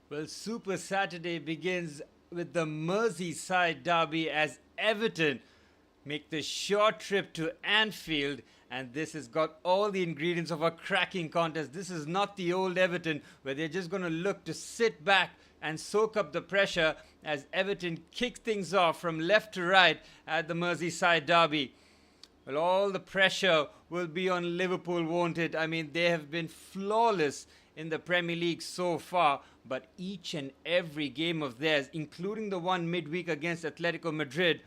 Well, Super Saturday begins with the Merseyside derby as Everton make the short trip to Anfield, and this has got all the ingredients of a cracking contest. This is not the old Everton where they're just going to look to sit back and soak up the pressure as Everton kick things off from left to right at the Merseyside derby. Well, all the pressure will be on Liverpool, won't it? I mean, they have been flawless in the Premier League so far, but each and every game of theirs, including the one midweek against Atletico Madrid,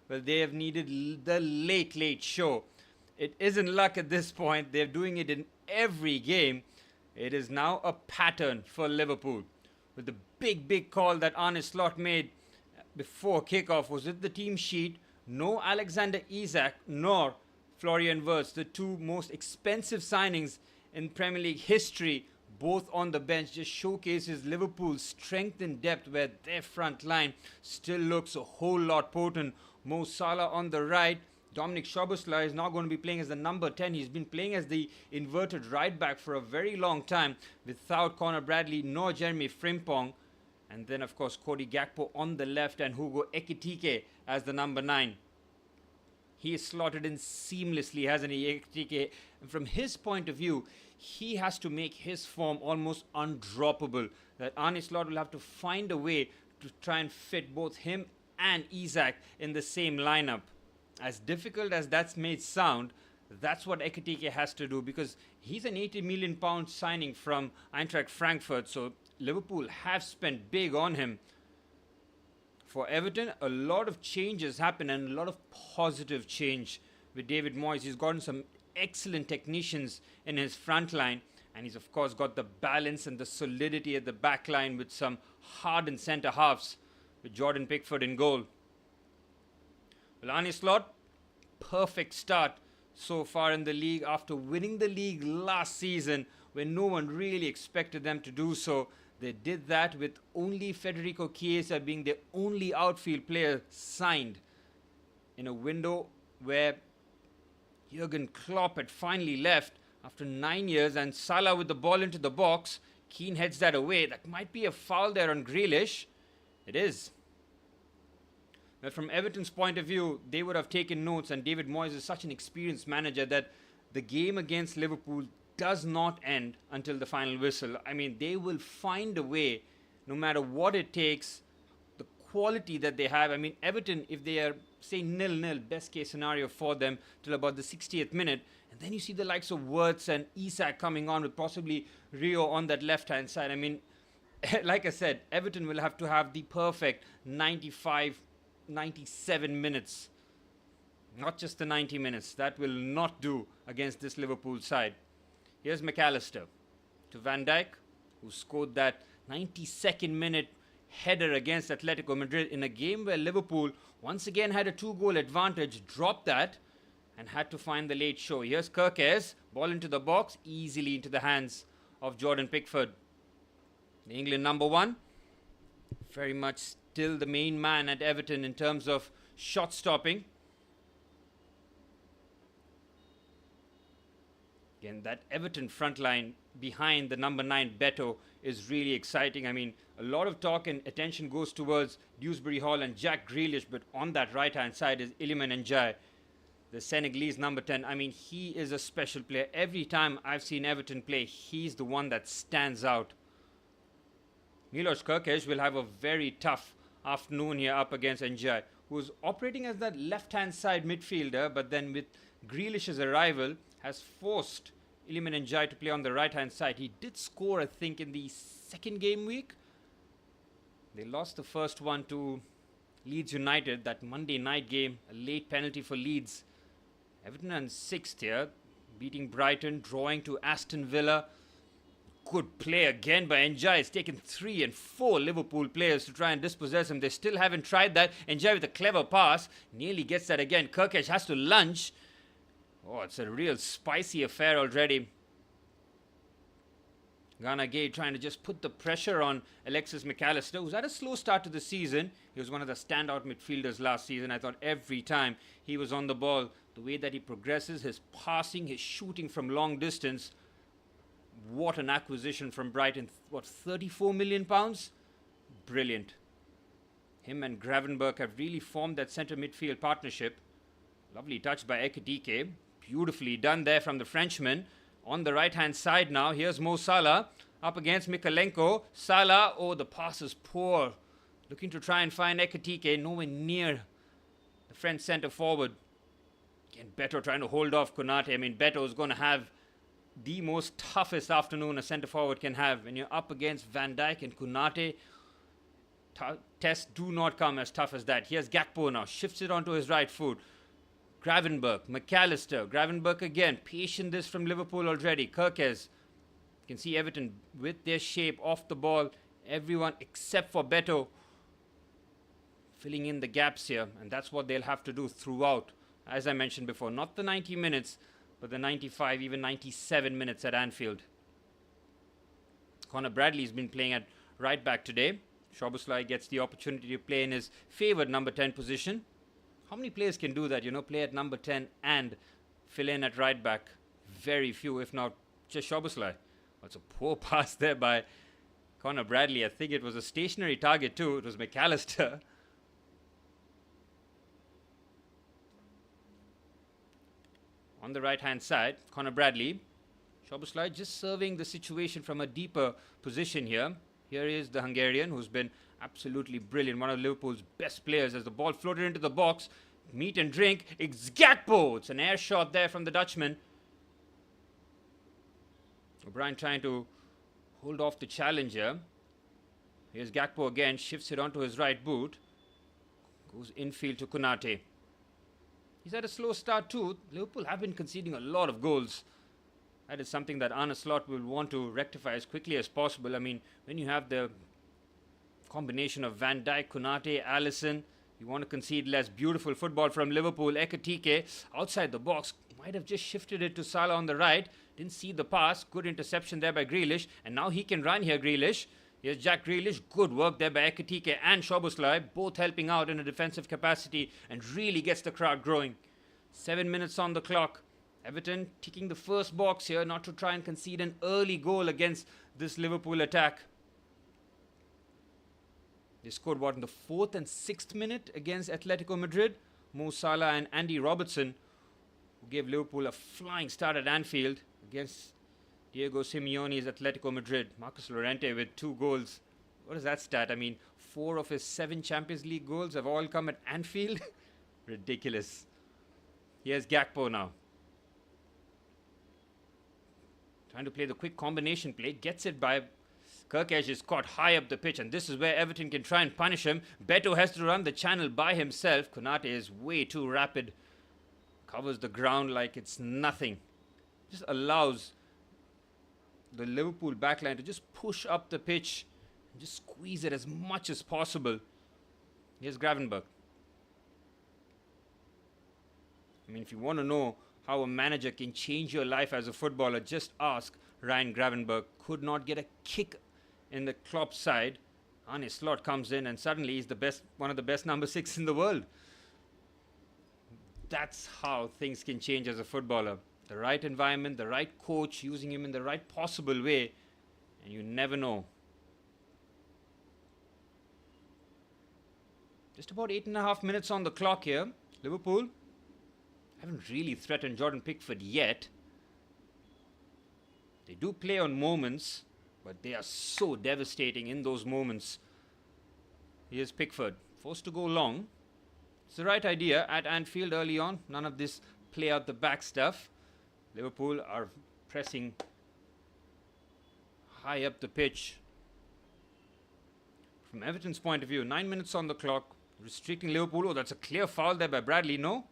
well, they have needed the late show. It isn't luck at this point. They're doing it in every game. It is now a pattern for Liverpool. With the big call that Arne Slot made before kickoff was with the team sheet. No Alexander Isak nor Florian Wirtz, the two most expensive signings in Premier League history, both on the bench, just showcases Liverpool's strength and depth where their front line still looks a whole lot potent. Mo Salah on the right. Dominic Szoboszlai is now going to be playing as the number 10. He's been playing as the inverted right back for a very long time without Conor Bradley nor Jeremy Frimpong. And then, of course, Cody Gakpo on the left and Hugo Ekitike as the number 9. He is slotted in seamlessly, hasn't he, Ekitike? And from his point of view, he has to make his form almost undroppable. That Arne Slot will have to find a way to try and fit both him and Isak in the same lineup. As difficult as that's made sound, that's what Ekitike has to do because he's an £80 million signing from Eintracht Frankfurt. So Liverpool have spent big on him. For Everton, a lot of changes happen and a lot of positive change with David Moyes. He's gotten some excellent technicians in his front line, and he's of course got the balance and the solidity at the back line with some hardened centre halves with Jordan Pickford in goal. Well, Arne Slot, perfect start so far in the league after winning the league last season when no one really expected them to do so. They did that with only Federico Chiesa being the only outfield player signed in a window where Jurgen Klopp had finally left after 9 years, and Salah with the ball into the box. Keane heads that away. That might be a foul there on Grealish. It is. But from Everton's point of view, they would have taken notes, and David Moyes is such an experienced manager that the game against Liverpool does not end until the final whistle. I mean, they will find a way, no matter what it takes, the quality that they have. I mean, Everton, if they are, say, 0-0, best case scenario for them till about the 60th minute, and then you see the likes of Wirtz and Isak coming on with possibly Rio on that left-hand side. I mean, like I said, Everton will have to have the perfect 95, 97 minutes. Not just the 90 minutes. That will not do against this Liverpool side. Here's McAllister to Van Dijk, who scored that 92nd minute header against Atletico Madrid in a game where Liverpool once again had a 2-goal advantage, dropped that, and had to find the late show. Here's Kerkez, ball into the box, easily into the hands of Jordan Pickford. The England number 1, very much still the main man at Everton in terms of shot stopping. Again, that Everton front line behind the number 9 Beto is really exciting. I mean, a lot of talk and attention goes towards Dewsbury Hall and Jack Grealish, but on that right-hand side is Iliman Ndiaye, the Senegalese number 10. I mean, he is a special player. Every time I've seen Everton play, he's the one that stands out. Milos Kerkez will have a very tough afternoon here up against Ndiaye, who's operating as that left-hand side midfielder, but then with Grealish's arrival, has forced Iliman Ndiaye to play on the right-hand side. He did score, I think, in the second game week. They lost the first one to Leeds United, that Monday night game, a late penalty for Leeds. Everton on 6th here, beating Brighton, drawing to Aston Villa. Good play again by Ndiaye. It's taken 3 and 4 Liverpool players to try and dispossess him. They still haven't tried that. Ndiaye with a clever pass, nearly gets that again. Kerkez has to lunge. Oh, it's a real spicy affair already. Gana Gueye trying to just put the pressure on Alexis McAllister, who's had a slow start to the season. He was one of the standout midfielders last season. I thought every time he was on the ball, the way that he progresses, his passing, his shooting from long distance, What an acquisition from Brighton. What, 34 million pounds? Brilliant. Him and Gravenberch have really formed that centre midfield partnership. Lovely touch by Ekitike. Beautifully done there from the Frenchman. On the right-hand side now, here's Mo Salah up against Mikalenko. Salah, oh, the pass is poor. Looking to try and find Ekitike, nowhere near the French centre forward. Again, Beto trying to hold off Konate. I mean, Beto is going to have the most toughest afternoon a centre forward can have. When you're up against Van Dijk and Konate, tests do not come as tough as that. Here's Gakpo now, shifts it onto his right foot. Gravenberch, McAllister, Gravenberch again, patient this from Liverpool already. Kirkes, you can see Everton with their shape off the ball. Everyone except for Beto filling in the gaps here, and that's what they'll have to do throughout. As I mentioned before, not the 90 minutes, but the 95, even 97 minutes at Anfield. Connor Bradley's been playing at right back today. Szoboszlai gets the opportunity to play in his favoured number 10 position. How many players can do that, play at number 10 and fill in at right back? Very few, if not just Szoboszlai. That's a poor pass there by Connor Bradley. I think it was a stationary target too. It was McAllister. On the right-hand side, Connor Bradley. Szoboszlai just serving the situation from a deeper position here. Here is the Hungarian, who's been absolutely brilliant. One of Liverpool's best players as the ball floated into the box. Meat and drink. It's Gakpo. It's an air shot there from the Dutchman. O'Brien trying to hold off the challenger. Here's Gakpo again. Shifts it onto his right boot. Goes infield to Konate. He's had a slow start too. Liverpool have been conceding a lot of goals. That is something that Arne Slot will want to rectify as quickly as possible. I mean, when you have the combination of Van Dijk, Konate, Alisson, you want to concede less. Beautiful football from Liverpool. Ekitike outside the box. Might have just shifted it to Salah on the right. Didn't see the pass. Good interception there by Grealish. And now he can run here, Grealish. Here's Jack Grealish. Good work there by Ekitike and Szoboszlai. Both helping out in a defensive capacity and really gets the crowd growing. 7 minutes on the clock. Everton ticking the first box here, not to try and concede an early goal against this Liverpool attack. They scored what in the 4th and 6th minute against Atletico Madrid. Mo Salah and Andy Robertson, who gave Liverpool a flying start at Anfield against Diego Simeone's Atletico Madrid. Marcus Llorente with 2 goals. What is that stat? I mean, 4 of his 7 Champions League goals have all come at Anfield. Ridiculous. Here's Gakpo now. Trying to play the quick combination play. Gets it by Kirkes, is caught high up the pitch. And this is where Everton can try and punish him. Beto has to run the channel by himself. Konate is way too rapid. Covers the ground like it's nothing. Just allows the Liverpool backline to just push up the pitch. And just squeeze it as much as possible. Here's Gravenberch. I mean, if you want to know how a manager can change your life as a footballer, just ask Ryan Gravenberch. Could not get a kick in the Klopp side. Arne Slot comes in and suddenly he's the best, one of the best number 6 in the world. That's how things can change as a footballer. The right environment, the right coach, using him in the right possible way, and you never know. Just about 8.5 minutes on the clock here. Liverpool haven't really threatened Jordan Pickford yet. They do play on moments, but they are so devastating in those moments. Here's Pickford, forced to go long. It's the right idea at Anfield early on. None of this play out the back stuff. Liverpool are pressing high up the pitch. From Everton's point of view, 9 minutes on the clock, restricting Liverpool. Oh, that's a clear foul there by Bradley, no?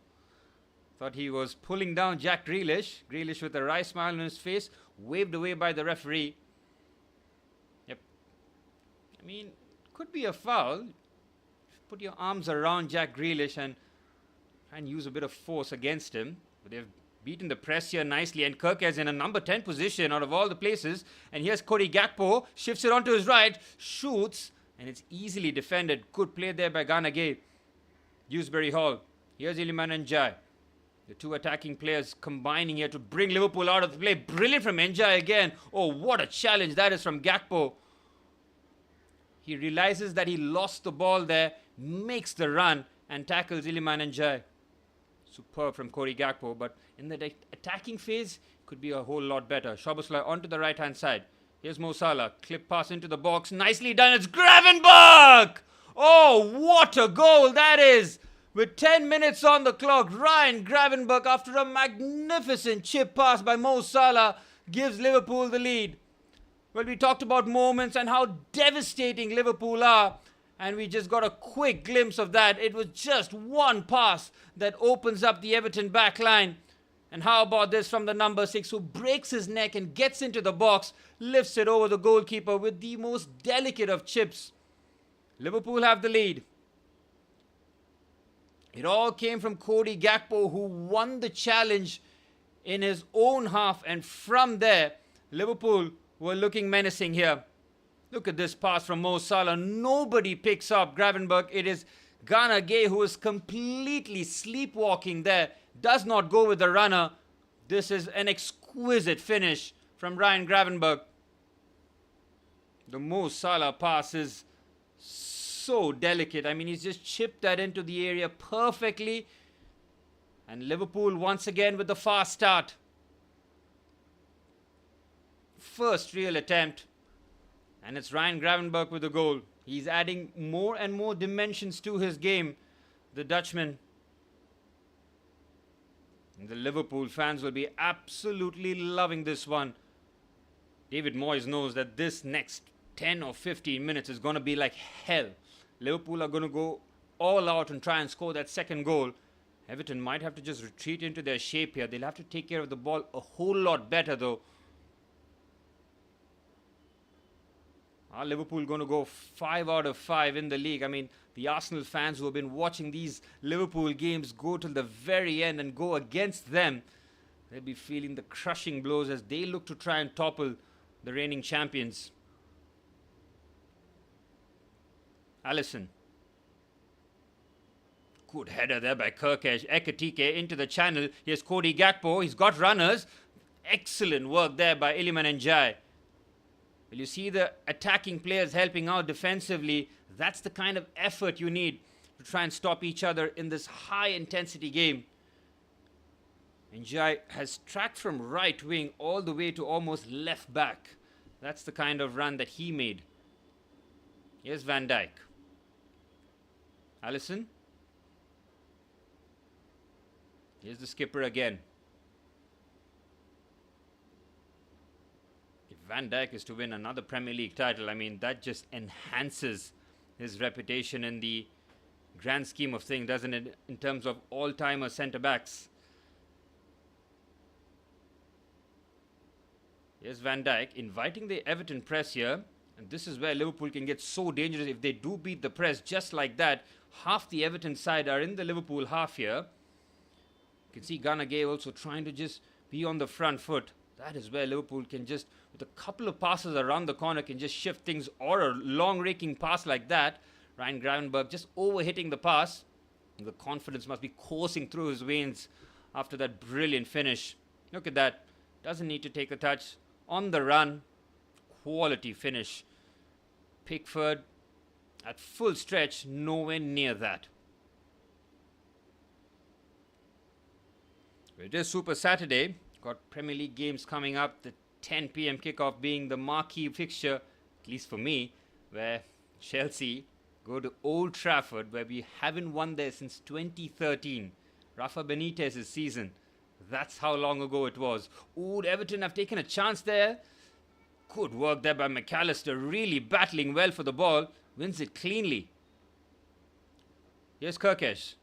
Thought he was pulling down Jack Grealish. Grealish with a wry smile on his face, waved away by the referee. Yep. I mean, could be a foul. Put your arms around Jack Grealish and try and use a bit of force against him. But they've beaten the press here nicely, and Kirkes in a number 10 position out of all the places. And here's Cody Gakpo, shifts it onto his right, shoots, and it's easily defended. Good play there by Gana Gueye. Dewsbury Hall. Here's Iliman Ndiaye. The two attacking players combining here to bring Liverpool out of the play. Brilliant from Njai again. Oh, what a challenge that is from Gakpo. He realizes that he lost the ball there, makes the run and tackles Iliman Njai. Superb from Cody Gakpo, but in the attacking phase, could be a whole lot better. Szoboszlai onto the right-hand side. Here's Mo Salah. Clip pass into the box. Nicely done. It's Gravenberch! Oh, what a goal that is! With 10 minutes on the clock, Ryan Gravenberch, after a magnificent chip pass by Mo Salah, gives Liverpool the lead. Well, we talked about moments and how devastating Liverpool are, and we just got a quick glimpse of that. It was just one pass that opens up the Everton back line. And how about this from the number 6, who breaks his neck and gets into the box, lifts it over the goalkeeper with the most delicate of chips. Liverpool have the lead. It all came from Cody Gakpo, who won the challenge in his own half, and from there, Liverpool were looking menacing here. Look at this pass from Mo Salah. Nobody picks up Gravenberch. It is Gana Gueye who is completely sleepwalking there. Does not go with the runner. This is an exquisite finish from Ryan Gravenberch. The Mo Salah pass is so delicate. I mean, he's just chipped that into the area perfectly. And Liverpool once again with the fast start. First real attempt. And it's Ryan Gravenberch with the goal. He's adding more and more dimensions to his game, the Dutchman. And the Liverpool fans will be absolutely loving this one. David Moyes knows that this next 10 or 15 minutes is going to be like hell. Liverpool are going to go all out and try and score that second goal. Everton might have to just retreat into their shape here. They'll have to take care of the ball a whole lot better though. Are Liverpool going to go 5 out of 5 in the league? I mean, the Arsenal fans who have been watching these Liverpool games go till the very end and go against them, they'll be feeling the crushing blows as they look to try and topple the reigning champions. Alisson. Good header there by Kirkesh. Ekitike into the channel. Here's Cody Gakpo. He's got runners. Excellent work there by Iliman Njai. Well, you see the attacking players helping out defensively. That's the kind of effort you need to try and stop each other in this high-intensity game. Njai has tracked from right wing all the way to almost left back. That's the kind of run that he made. Here's Van Dijk. Alisson. Here's the skipper again. If Van Dijk is to win another Premier League title, I mean, that just enhances his reputation in the grand scheme of things, doesn't it, in terms of all-timer centre-backs. Here's Van Dijk inviting the Everton press here. And this is where Liverpool can get so dangerous if they do beat the press just like that. Half the Everton side are in the Liverpool half here. You can see Gana Gueye also trying to just be on the front foot. That is where Liverpool can just, with a couple of passes around the corner, can just shift things, or a long raking pass like that. Ryan Gravenberch just over-hitting the pass. And the confidence must be coursing through his veins after that brilliant finish. Look at that. Doesn't need to take a touch. On the run. Quality finish. Pickford at full stretch, nowhere near that. It is Super Saturday. Got Premier League games coming up. The 10 p.m. kickoff being the marquee fixture, at least for me, where Chelsea go to Old Trafford, where we haven't won there since 2013. Rafa Benitez's season. That's how long ago it was. Ooh, Everton have taken a chance there. Good work there by McAllister, really battling well for the ball. Wins it cleanly. Here's Kirkesh.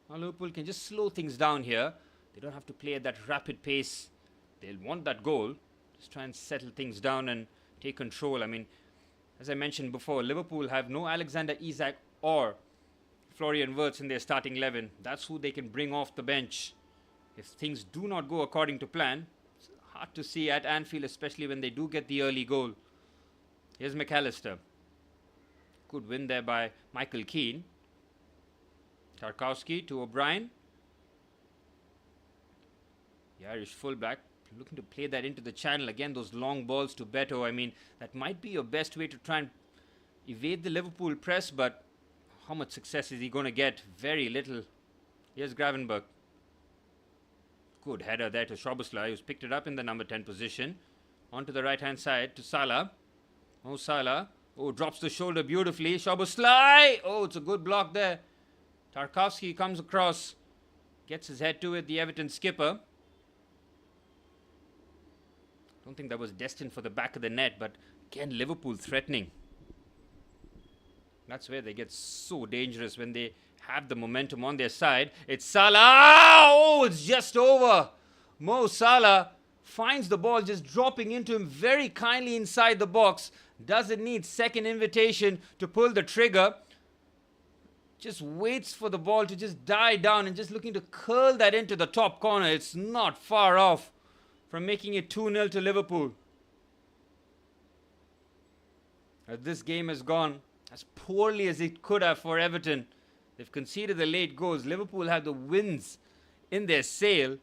Now Liverpool can just slow things down here. They don't have to play at that rapid pace. They'll want that goal. Just try and settle things down and take control. I mean, as I mentioned before, Liverpool have no Alexander Isak or Florian Wirtz in their starting 11. That's who they can bring off the bench. If things do not go according to plan, it's hard to see at Anfield, especially when they do get the early goal. Here's McAllister. Good win there by Michael Keane. Tarkowski to O'Brien. The Irish fullback looking to play that into the channel. Again, those long balls to Beto. I mean, that might be your best way to try and evade the Liverpool press, but how much success is he going to get? Very little. Here's Gravenberch. Good header there to Szoboszlai, who's picked it up in the number 10 position. Onto the right-hand side to Salah. Mo Salah. Oh, drops the shoulder beautifully. Szoboszlai. Oh, it's a good block there. Tarkowski comes across. Gets his head to it, the Everton skipper. Don't think that was destined for the back of the net, but again, Liverpool threatening. That's where they get so dangerous, when they have the momentum on their side. It's Salah. Oh, it's just over. Mo Salah finds the ball just dropping into him very kindly inside the box. Doesn't need second invitation to pull the trigger. Just waits for the ball to just die down and just looking to curl that into the top corner. It's not far off from making it 2-0 to Liverpool. This game has gone as poorly as it could have for Everton. They've conceded the late goals. Liverpool have the wins in their sail,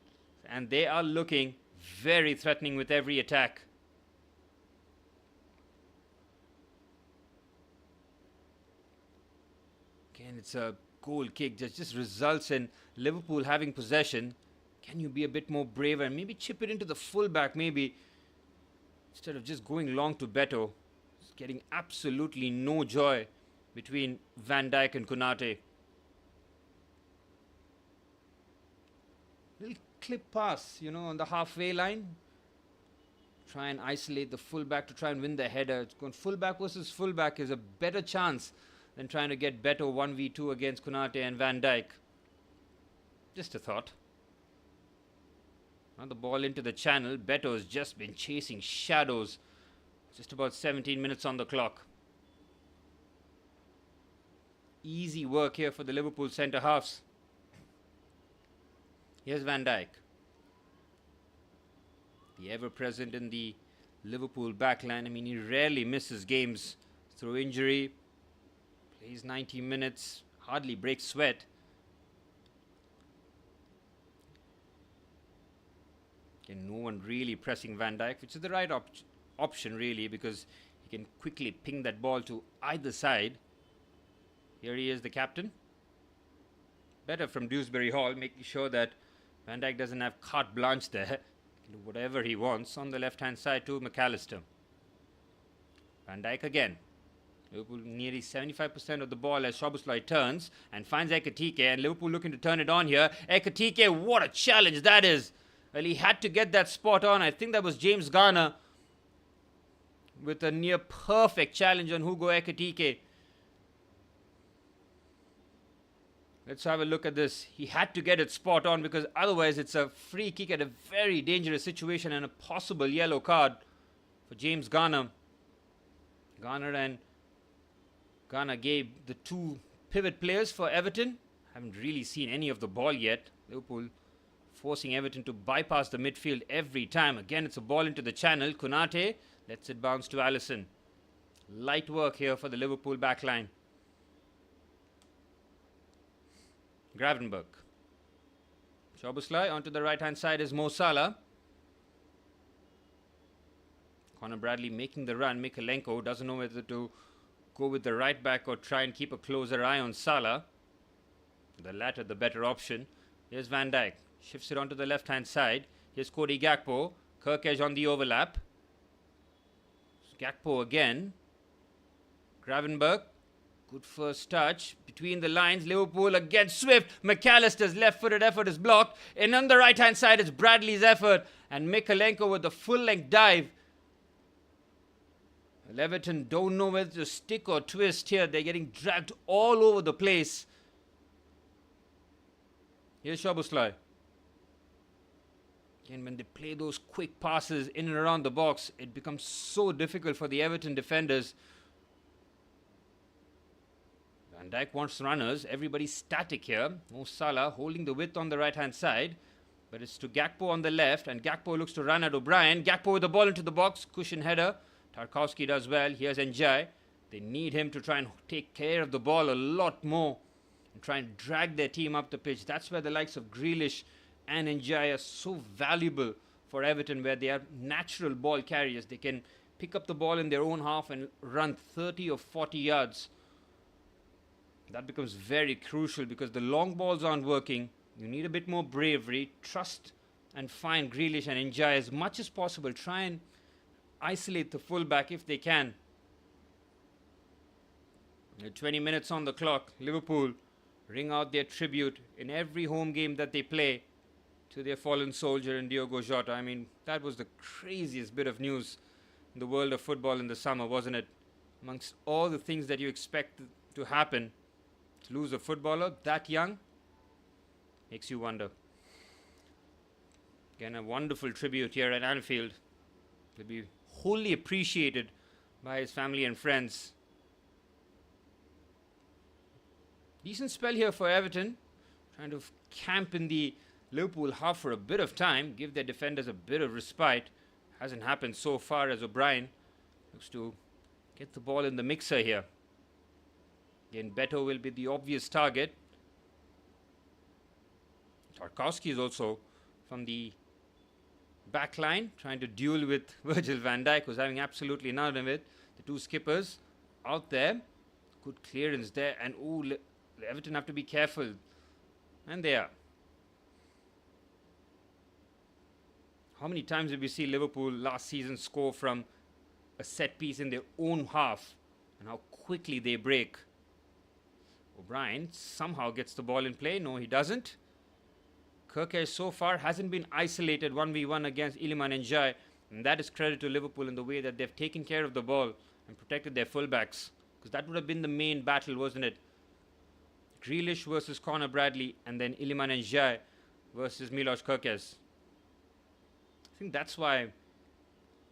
and they are looking very threatening with every attack. Again, it's a goal kick that just results in Liverpool having possession. Can you be a bit more braver and maybe chip it into the fullback, maybe, instead of just going long to Beto? It's getting absolutely no joy between Van Dijk and Konate. Little clip pass, on the halfway line. Try and isolate the fullback to try and win the header. It's going fullback versus fullback is a better chance than trying to get Beto 1v2 against Konate and Van Dijk. Just a thought. Now the ball into the channel. Beto has just been chasing shadows. Just about 17 minutes on the clock. Easy work here for the Liverpool centre halves. Here's Van Dijk. The ever-present in the Liverpool backline. I mean, he rarely misses games through injury. Plays 90 minutes. Hardly breaks sweat. And no one really pressing Van Dijk, which is the right option really, because he can quickly ping that ball to either side. Here he is, the captain. Better from Dewsbury Hall, making sure that Van Dijk doesn't have carte blanche there. Can do whatever he wants. On the left-hand side to McAllister. Van Dijk again. Liverpool nearly 75% of the ball as Szoboszlai turns and finds Ekitike, and Liverpool looking to turn it on here. Ekitike, what a challenge that is. Well, he had to get that spot on. I think that was James Garner with a near perfect challenge on Hugo Ekitike. Let's have a look at this. He had to get it spot on, because otherwise it's a free kick at a very dangerous situation and a possible yellow card for James Garner. Garner gave the two pivot players for Everton. Haven't really seen any of the ball yet. Liverpool forcing Everton to bypass the midfield every time. Again, it's a ball into the channel. Konate lets it bounce to Alisson. Light work here for the Liverpool backline. Gravenberch. Szoboszlai onto the right-hand side is Mo Salah. Conor Bradley making the run. Mykolenko doesn't know whether to go with the right back or try and keep a closer eye on Salah. The latter, the better option. Here's Van Dijk. Shifts it onto the left-hand side. Here's Cody Gakpo. Kirkej on the overlap. Gakpo again. Gravenberch. Good first touch. Between the lines, Liverpool against Swift. McAllister's left-footed effort is blocked. And on the right-hand side, it's Bradley's effort. And Mykolenko with the full-length dive. Well, Everton don't know whether to stick or twist here. They're getting dragged all over the place. Here's Szoboszlai. And when they play those quick passes in and around the box, it becomes so difficult for the Everton defenders. Van Dijk wants runners. Everybody's static here. Mo Salah holding the width on the right-hand side. But it's to Gakpo on the left. And Gakpo looks to run at O'Brien. Gakpo with the ball into the box. Cushion header. Tarkowski does well. Here's Njai. They need him to try and take care of the ball a lot more and try and drag their team up the pitch. That's where the likes of Grealish and Njai are so valuable for Everton, where they are natural ball carriers. They can pick up the ball in their own half and run 30 or 40 yards. That becomes very crucial because the long balls aren't working. You need a bit more bravery, trust, and find Grealish and Njai as much as possible. Try and isolate the fullback if they can. 20 minutes on the clock. Liverpool ring out their tribute in every home game that they play to their fallen soldier in Diogo Jota. I mean, that was the craziest bit of news in the world of football in the summer, wasn't it? Amongst all the things that you expect to happen, to lose a footballer that young makes you wonder. Again, a wonderful tribute here at Anfield. Will be wholly appreciated by his family and friends. Decent spell here for Everton, trying to camp in the Liverpool half for a bit of time, give their defenders a bit of respite. Hasn't happened so far, as O'Brien looks to get the ball in the mixer here. Again, Beto will be the obvious target. Tarkowski is also from the back line, trying to duel with Virgil van Dijk, who's having absolutely none of it. The two skippers out there. Good clearance there. And Everton have to be careful. And they are. How many times did we see Liverpool last season score from a set piece in their own half? And how quickly they break. O'Brien somehow gets the ball in play. No, he doesn't. Kirke so far hasn't been isolated 1v1 against Iliman Ndiaye, and that is credit to Liverpool in the way that they've taken care of the ball and protected their fullbacks, because that would have been the main battle, wasn't it? Grealish versus Conor Bradley, and then Iliman Ndiaye versus Milos Kerkez. I think that's why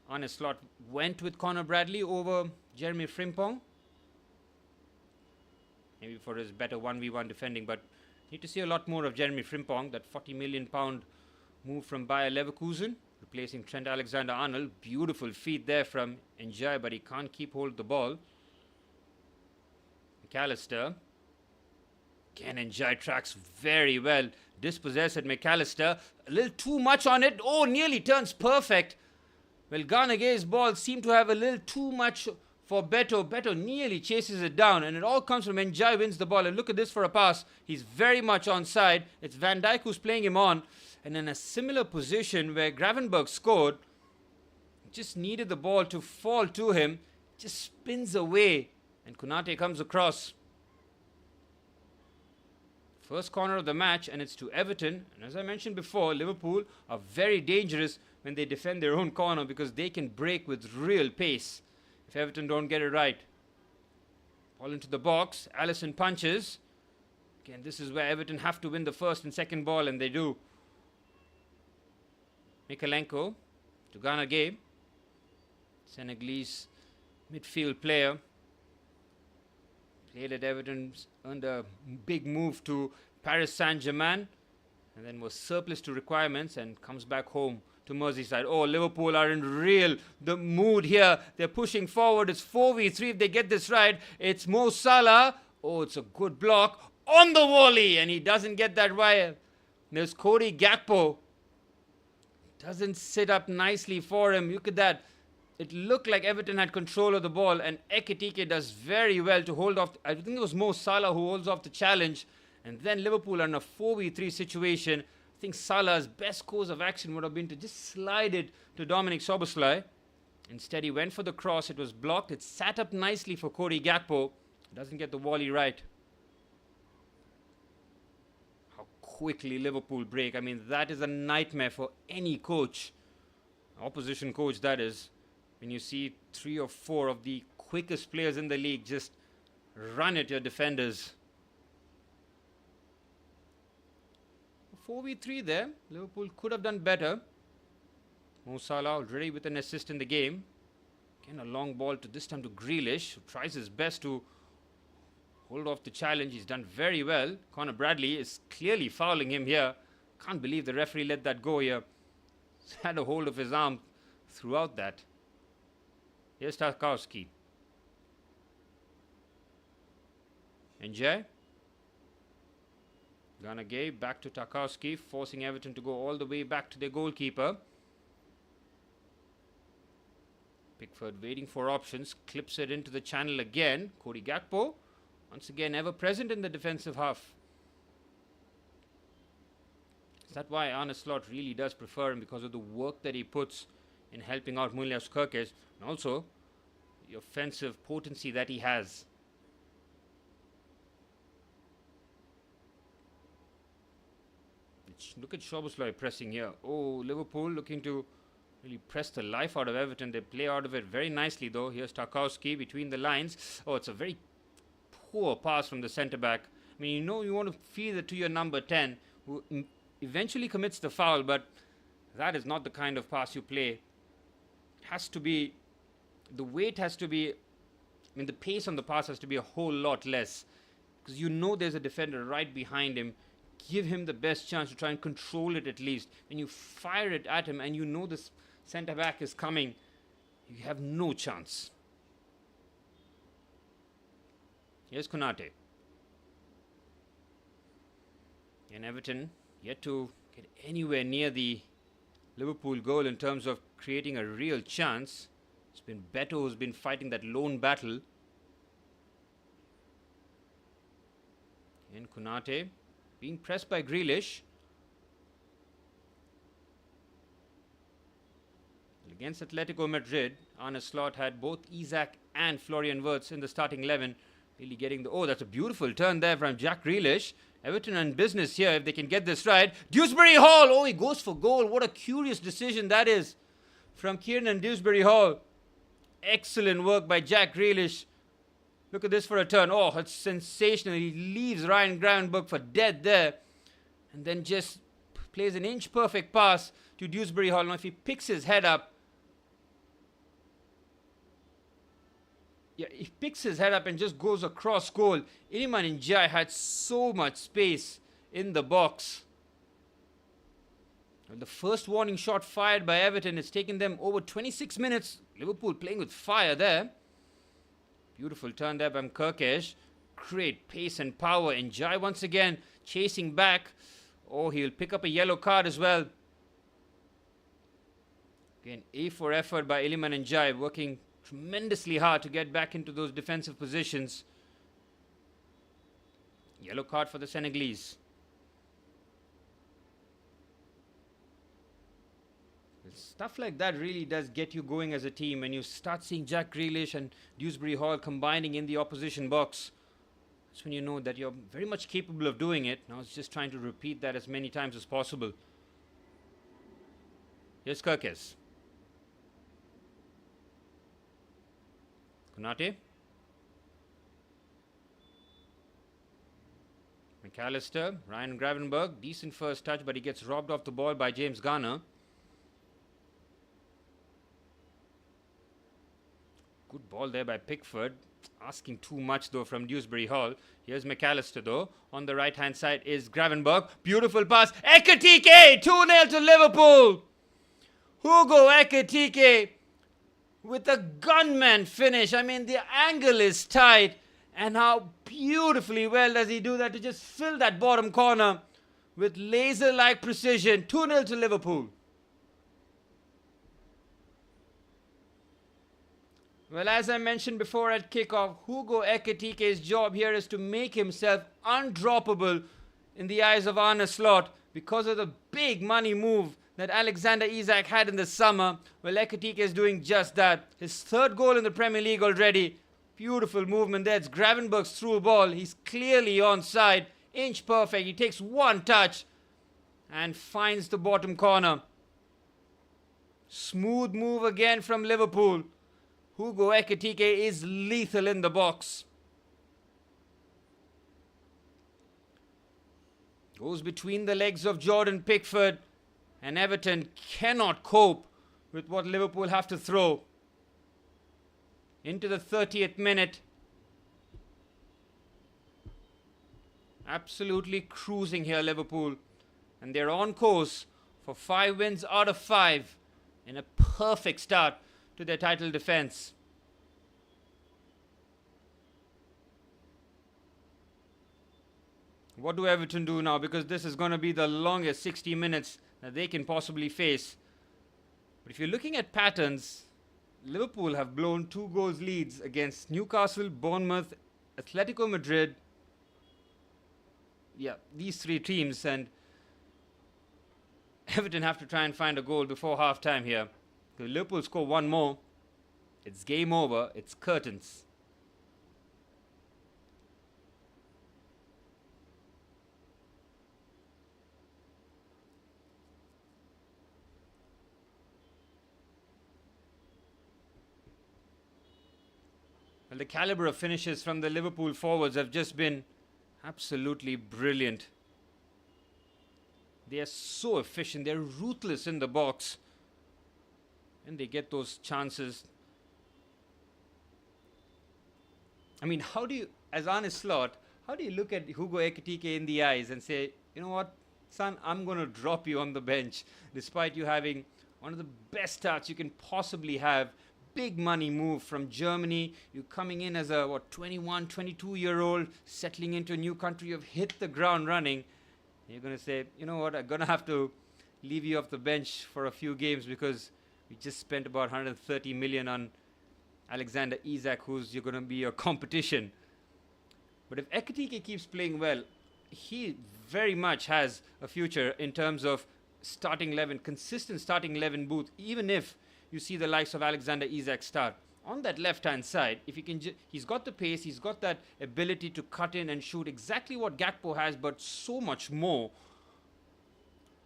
Arne Slot went with Conor Bradley over Jeremy Frimpong. Maybe for his better 1v1 defending, but need to see a lot more of Jeremy Frimpong, that £40 million move from Bayer Leverkusen, replacing Trent Alexander-Arnold. Beautiful feed there from Ndiaye, but he can't keep hold of the ball. McAllister. Again, Ndiaye tracks very well. Dispossessed McAllister. A little too much on it. Oh, nearly turns perfect. Well, Garnague's ball seemed to have a little too much for Beto. Beto nearly chases it down, and it all comes from Ndiaye wins the ball. And look at this for a pass. He's very much onside. It's Van Dijk who's playing him on. And in a similar position where Gravenberch scored, just needed the ball to fall to him. Just spins away, and Konate comes across. First corner of the match, and it's to Everton. And as I mentioned before, Liverpool are very dangerous when they defend their own corner because they can break with real pace if Everton don't get it right. Ball into the box. Alisson punches. Again, this is where Everton have to win the first and second ball, and they do. Mikalenko to Garnagué. Senegalese midfield player. Played at Everton, earned a big move to Paris Saint-Germain, and then was surplus to requirements and comes back home to Merseyside. Oh, Liverpool are in the mood here. They're pushing forward. It's 4v3 if they get this right. It's Mo Salah. Oh, it's a good block on the volley, and he doesn't get that right. There's Cody Gakpo. Doesn't sit up nicely for him. Look at that. It looked like Everton had control of the ball, and Ekitike does very well to hold off. I think it was Mo Salah who holds off the challenge, and then Liverpool are in a 4v3 situation. I think Salah's best course of action would have been to just slide it to Dominic Szoboszlai. Instead, he went for the cross. It was blocked. It sat up nicely for Cody Gakpo. Doesn't get the volley right. How quickly Liverpool break. I mean, that is a nightmare for any coach. Opposition coach, that is. When you see 3 or 4 of the quickest players in the league just run at your defenders. 4v3 there. Liverpool could have done better. Mo Salah already with an assist in the game. Again, a long ball to this time to Grealish, who tries his best to hold off the challenge. He's done very well. Conor Bradley is clearly fouling him here. Can't believe the referee let that go here. He's had a hold of his arm throughout that. Here's Tarkowski. Ndiaye. Ganagay back to Tarkowski, forcing Everton to go all the way back to their goalkeeper. Pickford waiting for options, clips it into the channel again. Cody Gakpo, once again ever present in the defensive half. Is that why Arne Slot really does prefer him? Because of the work that he puts in helping out Mulias Kirkes, and also the offensive potency that he has. Look at Szoboszlai pressing here. Oh, Liverpool looking to really press the life out of Everton. They play out of it very nicely though. Here's Tarkowski between the lines. Oh, it's a very poor pass from the centre-back. I mean, you want to feed it to your number 10, who eventually commits the foul, but that is not the kind of pass you play. It has to be, the weight has to be, the pace on the pass has to be a whole lot less. Because there's a defender right behind him. Give him the best chance to try and control it at least. When you fire it at him and this centre-back is coming, you have no chance. Here's Konate. And Everton yet to get anywhere near the Liverpool goal in terms of creating a real chance. It's been Beto who's been fighting that lone battle. And Konate being pressed by Grealish. Against Atletico Madrid, Arne Slot had both Isak and Florian Wirtz in the starting 11. Really getting the... Oh, that's a beautiful turn there from Jack Grealish. Everton in business here if they can get this right. Dewsbury Hall! Oh, he goes for goal. What a curious decision that is from Kieran Dewsbury Hall. Excellent work by Jack Grealish. Look at this for a turn. Oh, it's sensational. He leaves Ryan Gravenberch for dead there. And then just plays an inch-perfect pass to Dewsbury Hall. Now, if he picks his head up... Yeah, he picks his head up and just goes across goal. Iliman Ndiaye had so much space in the box. And the first warning shot fired by Everton. It's taken them over 26 minutes. Liverpool playing with fire there. Beautiful turn there by Kirkesh. Great pace and power. Ndiaye once again chasing back. Oh, he'll pick up a yellow card as well. Again, A for effort by Iliman Ndiaye, working tremendously hard to get back into those defensive positions. Yellow card for the Senegalese. Stuff like that really does get you going as a team when you start seeing Jack Grealish and Dewsbury Hall combining in the opposition box. That's when you know that you're very much capable of doing it. Now it's just trying to repeat that as many times as possible. Here's Kirkes. Konate. McAllister. Ryan Gravenberch. Decent first touch, but he gets robbed off the ball by James Garner. Good ball there by Pickford. Asking too much though from Dewsbury Hall. Here's McAllister though. On the right hand side is Gravenberch. Beautiful pass. Ekitike! 2-0 to Liverpool. Hugo Ekitike with a gunman finish. I mean, the angle is tight. And how beautifully well does he do that to just fill that bottom corner with laser-like precision. 2-0 to Liverpool. Well, as I mentioned before at kickoff, Hugo Ekitike's job here is to make himself undroppable in the eyes of Arne Slot because of the big money move that Alexander Isak had in the summer. Well, Ekitike is doing just that. His third goal in the Premier League already. Beautiful movement there. It's Gravenberch's through ball. He's clearly onside. Inch perfect. He takes one touch and finds the bottom corner. Smooth move again from Liverpool. Hugo Ekitike is lethal in the box. Goes between the legs of Jordan Pickford, and Everton cannot cope with what Liverpool have to throw. Into the 30th minute. Absolutely cruising here, Liverpool. And they're on course for 5 wins out of 5 in a perfect start to their title defense. What do Everton do now? Because this is going to be the longest 60 minutes that they can possibly face. But if you're looking at patterns, Liverpool have blown 2 goals leads against Newcastle, Bournemouth, Atletico Madrid. Yeah, these 3 teams, and Everton have to try and find a goal before half time here. If Liverpool score 1 more, it's game over, it's curtains. Well, the caliber of finishes from the Liverpool forwards have just been absolutely brilliant. They are so efficient, they're ruthless in the box. And they get those chances. I mean, how do you, as Arne Slot, how do you look at Hugo Ekitike in the eyes and say, you know what, son, I'm going to drop you on the bench despite you having one of the best starts you can possibly have. Big money move from Germany. You're coming in as a 21, 22-year-old, settling into a new country. You've hit the ground running. You're going to say, you know what, I'm going to have to leave you off the bench for a few games because we just spent about 130 million on Alexander Isak, who's going to be your competition. But if Ekitike keeps playing well, he very much has a future in terms of starting 11, consistent starting 11 booth, even if you see the likes of Alexander Isak start. On that left-hand side, if he can, he's got the pace, he's got that ability to cut in and shoot exactly what Gakpo has, but so much more.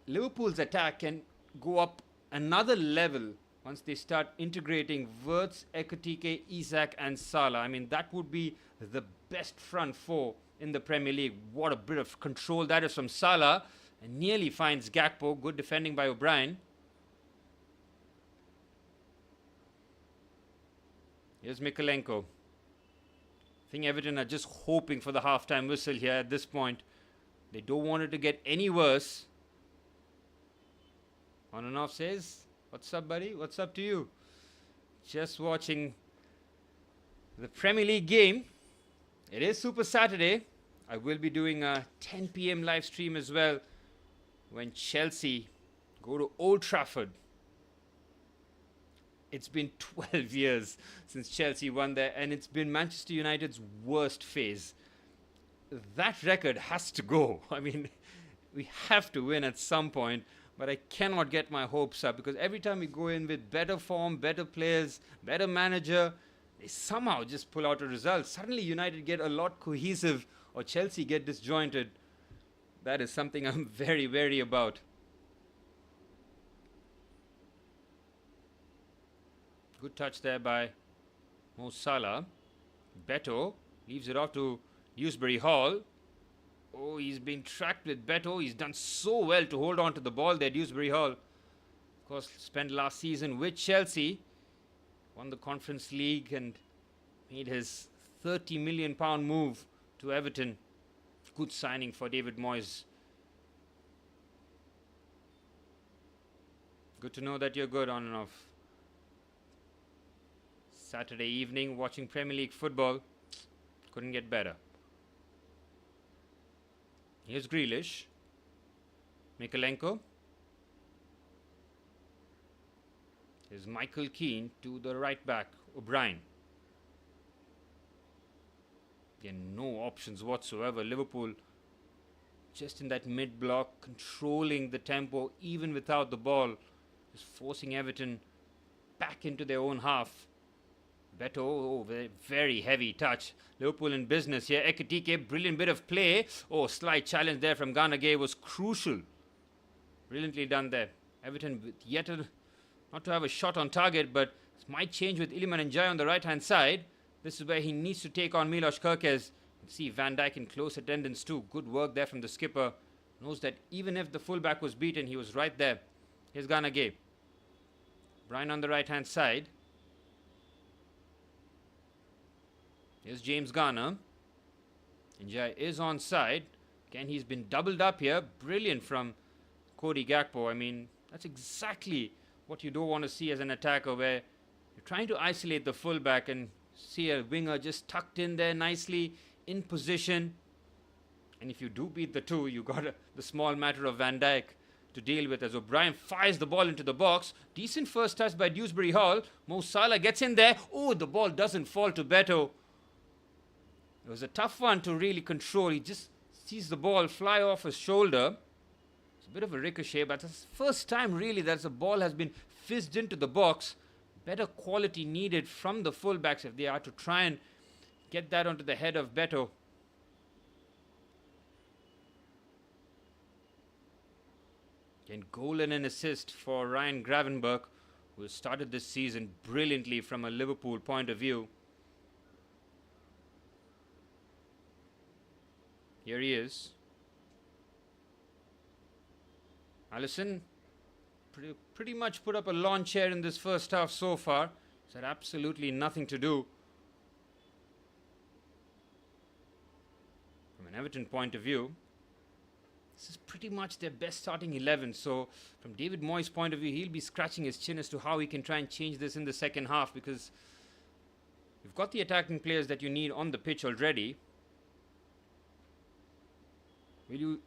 Liverpool's attack can go up another level once they start integrating Wirtz, Ekitike, Isak and Salah. I mean, that would be the best front 4 in the Premier League. What a bit of control that is from Salah. And nearly finds Gakpo. Good defending by O'Brien. Here's Mikalenko. I think Everton are just hoping for the half-time whistle here at this point. They don't want it to get any worse. On and off says, what's up, buddy? What's up to you? Just watching the Premier League game. It is Super Saturday. I will be doing a 10 p.m. live stream as well when Chelsea go to Old Trafford. It's been 12 years since Chelsea won there, and it's been Manchester United's worst phase. That record has to go. I mean, we have to win at some point, but I cannot get my hopes up because every time we go in with better form, better players, better manager, they somehow just pull out a result. Suddenly United get a lot cohesive or Chelsea get disjointed. That is something I'm very wary about. Good touch there by Mo Salah. Beto leaves it off to Dewsbury Hall. Oh, he's been tracked with Beto. He's done so well to hold on to the ball there, Dewsbury Hall. Of course, spent last season with Chelsea. Won the Conference League and made his £30 million move to Everton. Good signing for David Moyes. Good to know that you're good on and off. Saturday evening watching Premier League football. Couldn't get better. Here's Grealish. Mikalenko. Here's Michael Keane to the right back, O'Brien. Again, no options whatsoever. Liverpool just in that mid-block, controlling the tempo even without the ball. Just forcing Everton back into their own half. Beto, oh, very heavy touch. Liverpool in business here. Ekitike, brilliant bit of play. Oh, slight challenge there from Ganagay was crucial. Brilliantly done there. Everton with yet not to have a shot on target, but it might change with Iliman Ndiaye on the right-hand side. This is where he needs to take on Milos Kerkez. See Van Dijk in close attendance too. Good work there from the skipper. Knows that even if the fullback was beaten, he was right there. Here's Ganagay. Brian on the right-hand side. Here's James Garner. Ndiaye is onside. Again, he's been doubled up here. Brilliant from Cody Gakpo. I mean, that's exactly what you don't want to see as an attacker, where you're trying to isolate the fullback and see a winger just tucked in there nicely in position. And if you do beat the two, you got the small matter of Van Dijk to deal with as O'Brien fires the ball into the box. Decent first touch by Dewsbury Hall. Mo Salah gets in there. Oh, the ball doesn't fall to Beto. It was a tough one to really control. He just sees the ball fly off his shoulder. It's a bit of a ricochet, but it's the first time really that the ball has been fizzed into the box. Better quality needed from the fullbacks if they are to try and get that onto the head of Beto. And goal and an assist for Ryan Gravenberch, who has started this season brilliantly from a Liverpool point of view. Here he is. Alisson pretty much put up a lawn chair in this first half so far. He's had absolutely nothing to do. From an Everton point of view, this is pretty much their best starting 11. So from David Moyes' point of view, he'll be scratching his chin as to how he can try and change this in the second half, because you've got the attacking players that you need on the pitch already. Will you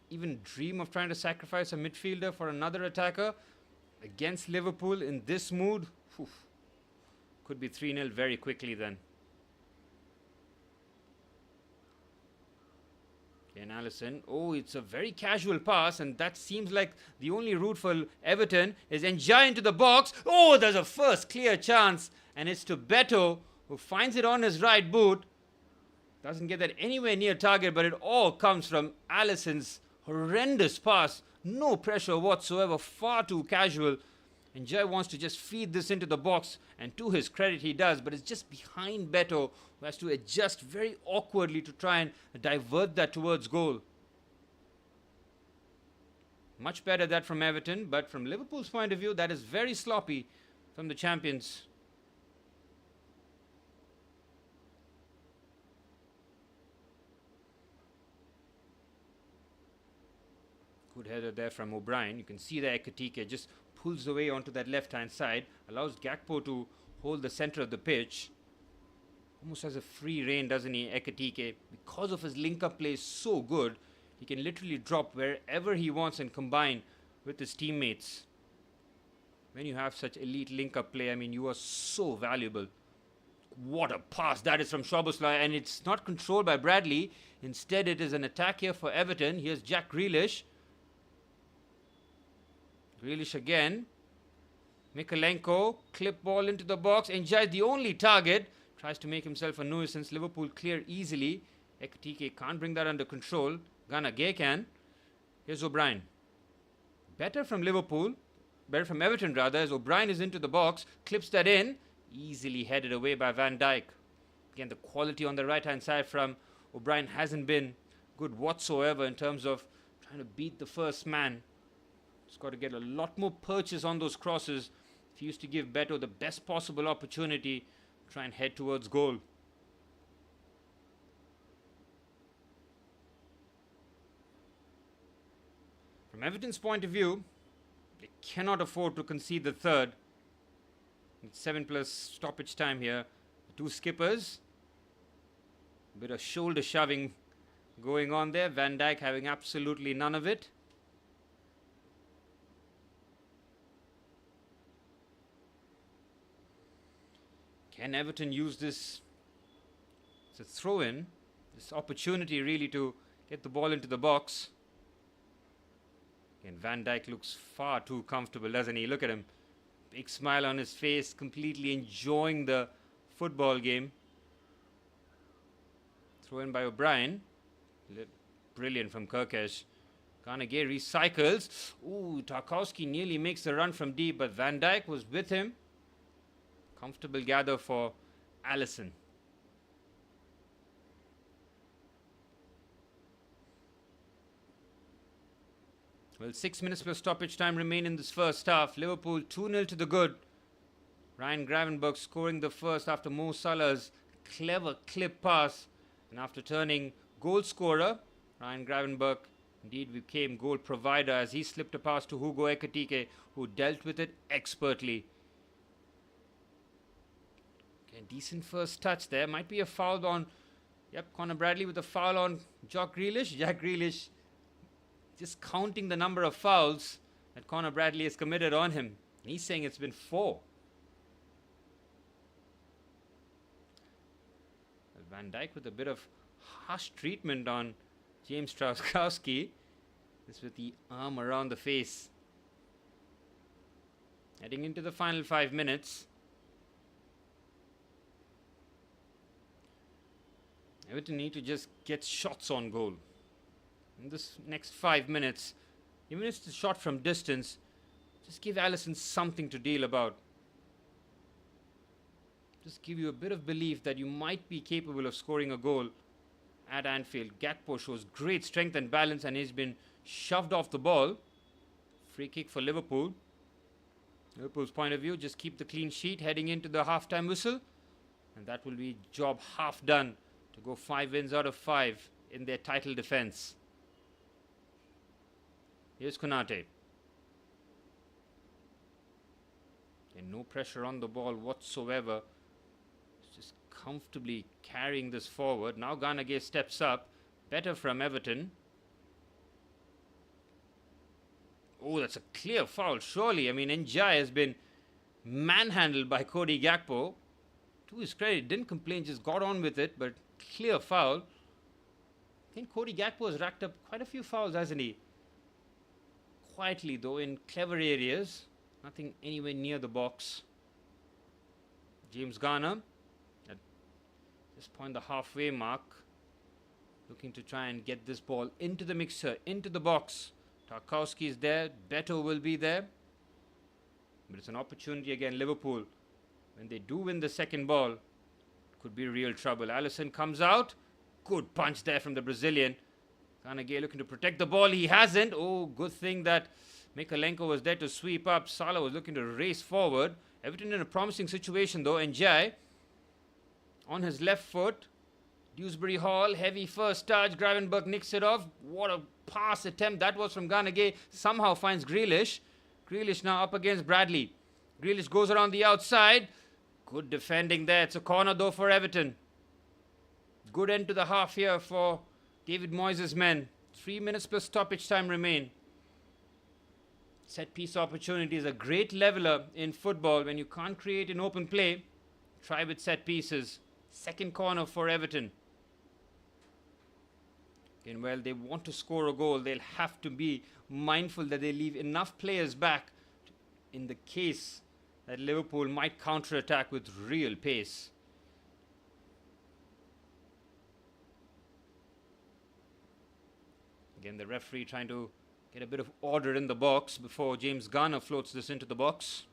even dream of trying to sacrifice a midfielder for another attacker against Liverpool in this mood? Oof. Could be 3-0 very quickly then. And Alisson, oh, it's a very casual pass, and that seems like the only route for Everton is Njai into the box. Oh, there's a first clear chance, and it's to Beto, who finds it on his right boot. Doesn't get that anywhere near target, but it all comes from Alisson's horrendous pass. No pressure whatsoever, far too casual. And Njai wants to just feed this into the box, and to his credit he does, but it's just behind Beto, who has to adjust very awkwardly to try and divert that towards goal. Much better that from Everton, but from Liverpool's point of view, that is very sloppy from the champions. Good header there from O'Brien. You can see there Ekitike just pulls away onto that left-hand side, allows Gakpo to hold the center of the pitch. Almost has a free rein, doesn't he, Ekitike? Because of his link-up play is so good, he can literally drop wherever he wants and combine with his teammates. When you have such elite link-up play, I mean, you are so valuable. What a pass that is from Szoboszlai, and it's not controlled by Bradley. Instead, it is an attack here for Everton. Here's Jack Grealish. Grealish again. Mikalenko, clip ball into the box. Njai the only target. Tries to make himself a nuisance. Liverpool clear easily. Ekitike can't bring that under control. Gana Gay can. Here's O'Brien. Better from Liverpool. Better from Everton rather, as O'Brien is into the box. Clips that in. Easily headed away by Van Dijk. Again, the quality on the right hand side from O'Brien hasn't been good whatsoever in terms of trying to beat the first man. He's got to get a lot more purchase on those crosses if he used to give Beto the best possible opportunity to try and head towards goal. From Everton's point of view, they cannot afford to concede the third. It's 7+ stoppage time here. The two skippers. A bit of shoulder shoving going on there. Van Dijk having absolutely none of it. Can Everton use this as a throw-in? This opportunity really to get the ball into the box. And Van Dijk looks far too comfortable, doesn't he? Look at him. Big smile on his face, completely enjoying the football game. Throw in by O'Brien. Brilliant from Kirkesh. Carnegie recycles. Ooh, Tarkowski nearly makes the run from deep, but Van Dijk was with him. Comfortable gather for Alisson. Well, 6 minutes plus stoppage time remain in this first half. Liverpool 2-0 to the good. Ryan Gravenberch scoring the first after Mo Salah's clever clip pass. And after turning goal scorer, Ryan Gravenberch indeed became goal provider as he slipped a pass to Hugo Ekitike, who dealt with it expertly. Okay, decent first touch there. Might be a foul on Yep, Conor Bradley with a foul on Jack Grealish. Jack Grealish just counting the number of fouls that Conor Bradley has committed on him. He's saying it's been 4. Van Dijk with a bit of harsh treatment on James Strauss-Kowski. This with the arm around the face. Heading into the final 5 minutes. Everton need to just get shots on goal. In this next 5 minutes, even if it's a shot from distance, just give Alisson something to deal about. Just give you a bit of belief that you might be capable of scoring a goal at Anfield. Gakpo shows great strength and balance and he's been shoved off the ball. Free kick for Liverpool. Liverpool's point of view, just keep the clean sheet heading into the half-time whistle. And that will be job half done to go 5 wins out of 5 in their title defence. Here's Konate. And no pressure on the ball whatsoever. Just comfortably carrying this forward. Now Ganagay steps up. Better from Everton. Oh, that's a clear foul, surely. I mean, Njai has been manhandled by Cody Gakpo. To his credit, didn't complain, just got on with it, but clear foul. I think Cody Gakpo has racked up quite a few fouls, hasn't he? Quietly, though, in clever areas. Nothing anywhere near the box. James Garner, at this point, the halfway mark, looking to try and get this ball into the mixer, into the box. Tarkowski is there, Beto will be there. But it's an opportunity again, Liverpool. When they do win the second ball, could be real trouble. Alisson comes out. Good punch there from the Brazilian. Ganagay looking to protect the ball. He hasn't. Oh, good thing that Mykolenko was there to sweep up. Salah was looking to race forward. Everton in a promising situation though. Njai on his left foot. Dewsbury Hall, heavy first touch. Gravenberch nicks it off. What a pass attempt that was from Ganagay. Somehow finds Grealish. Grealish now up against Bradley. Grealish goes around the outside. Good defending there. It's a corner though for Everton. Good end to the half here for David Moyes' men. 3 minutes plus stoppage time remain. Set piece opportunity is a great leveler in football. When you can't create an open play, try with set pieces. Second corner for Everton. And well, they want to score a goal. They'll have to be mindful that they leave enough players back in the case that Liverpool might counter-attack with real pace. Again, the referee trying to get a bit of order in the box before James Garner floats this into the box.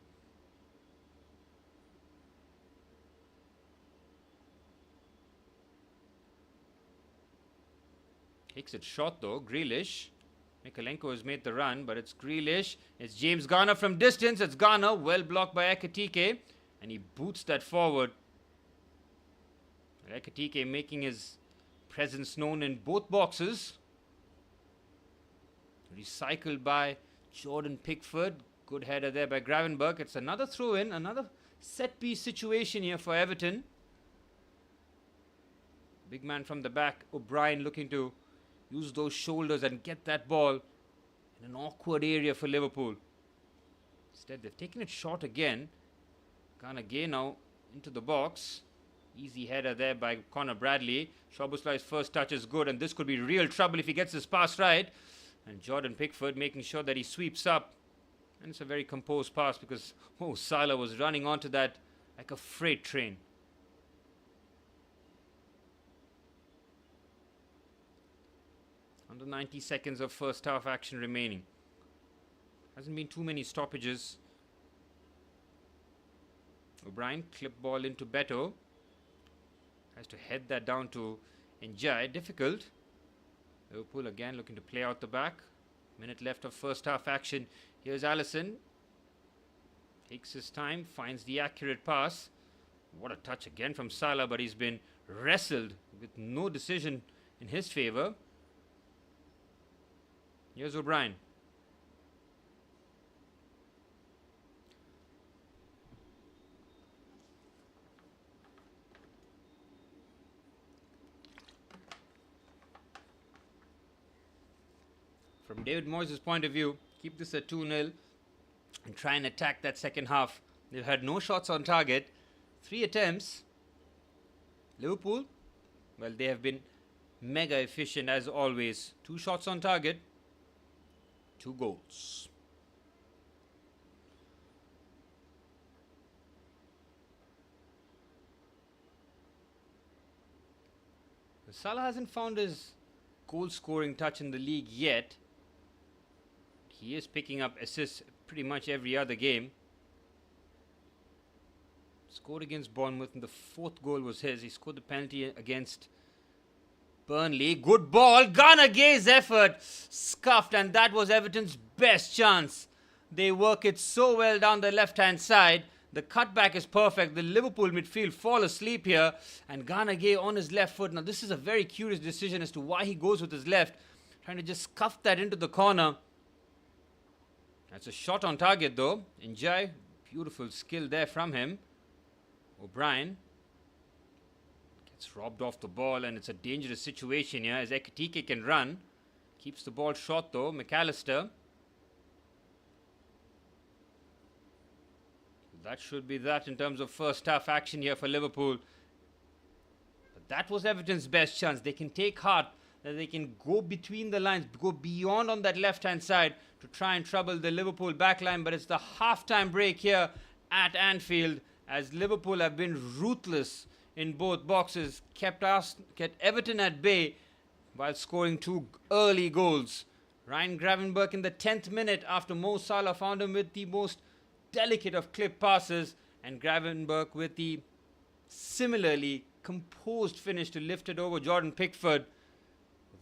Takes it short though, Grealish. Mykolenko has made the run, but it's Grealish. It's James Garner from distance. It's Garner, well blocked by Ekitike. And he boots that forward. Ekitike making his presence known in both boxes. Recycled by Jordan Pickford. Good header there by Gravenberch. It's another throw-in, another set-piece situation here for Everton. Big man from the back, O'Brien looking to use those shoulders and get that ball in an awkward area for Liverpool. Instead, they've taken it short again. Ganagay now into the box. Easy header there by Conor Bradley. Szoboszlai's first touch is good, and this could be real trouble if he gets this pass right. And Jordan Pickford making sure that he sweeps up. And it's a very composed pass because, oh, Salah was running onto that like a freight train. Under 90 seconds of first half action remaining. Hasn't been too many stoppages. O'Brien, clip ball into Beto. Has to head that down to Njai. Difficult. Liverpool again looking to play out the back. Minute left of first half action. Here's Alisson. Takes his time, finds the accurate pass. What a touch again from Salah, but he's been wrestled with no decision in his favour. Here's O'Brien. from David Moyes' point of view, keep this at 2-0 and try and attack that second half. They've had no shots on target, 3 attempts. Liverpool, well, they have been mega efficient as always. 2 shots on target, 2 goals. Salah hasn't found his goal-scoring touch in the league yet. He is picking up assists pretty much every other game. Scored against Bournemouth, and the 4th goal was his. He scored the penalty against Burnley. Good ball. Gana Gay's effort scuffed, and that was Everton's best chance. They work it so well down the left-hand side. The cutback is perfect. The Liverpool midfield fall asleep here, and Gana Gay on his left foot. Now, this is a very curious decision as to why he goes with his left, trying to just scuff that into the corner. That's a shot on target, though. Njai, beautiful skill there from him. O'Brien gets robbed off the ball, and it's a dangerous situation here as Ekitike can run. Keeps the ball short, though. McAllister. That should be that in terms of first half action here for Liverpool. But that was Everton's best chance. They can take heart that they can go between the lines, go beyond on that left-hand side to try and trouble the Liverpool backline. But it's the half-time break here at Anfield as Liverpool have been ruthless in both boxes, kept Everton at bay while scoring 2 early goals. Ryan Gravenberch in the 10th minute after Mo Salah found him with the most delicate of clip passes, and Gravenberch with the similarly composed finish to lift it over Jordan Pickford.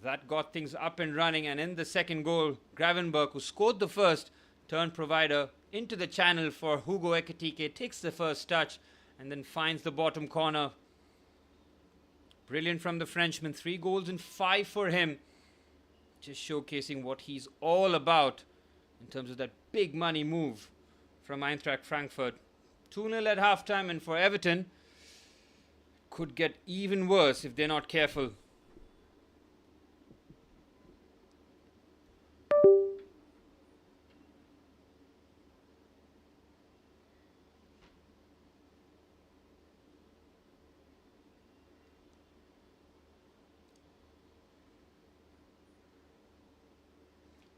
That got things up and running, and in the second goal, Gravenberch, who scored the first, turned provider into the channel for Hugo Ekitike, takes the first touch and then finds the bottom corner. Brilliant from the Frenchman, 3 goals and 5 for him. Just showcasing what he's all about in terms of that big money move from Eintracht Frankfurt. 2-0 at halftime, and for Everton, could get even worse if they're not careful.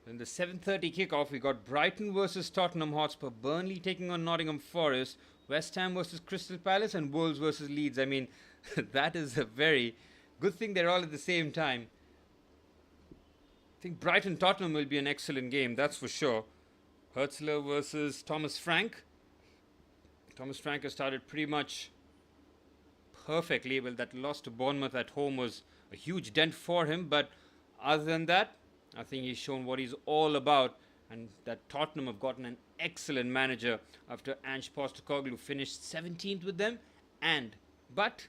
In the 7:30 kickoff, we got Brighton versus Tottenham Hotspur, Burnley taking on Nottingham Forest, West Ham versus Crystal Palace, and Wolves versus Leeds. I mean, that is a very good thing they're all at the same time. I think Brighton-Tottenham will be an excellent game, that's for sure. Hertzler versus Thomas Frank. Thomas Frank has started pretty much perfectly. Well, that loss to Bournemouth at home was a huge dent for him, but other than that, I think he's shown what he's all about, and that Tottenham have gotten an excellent manager after Ange Postecoglou finished 17th with them but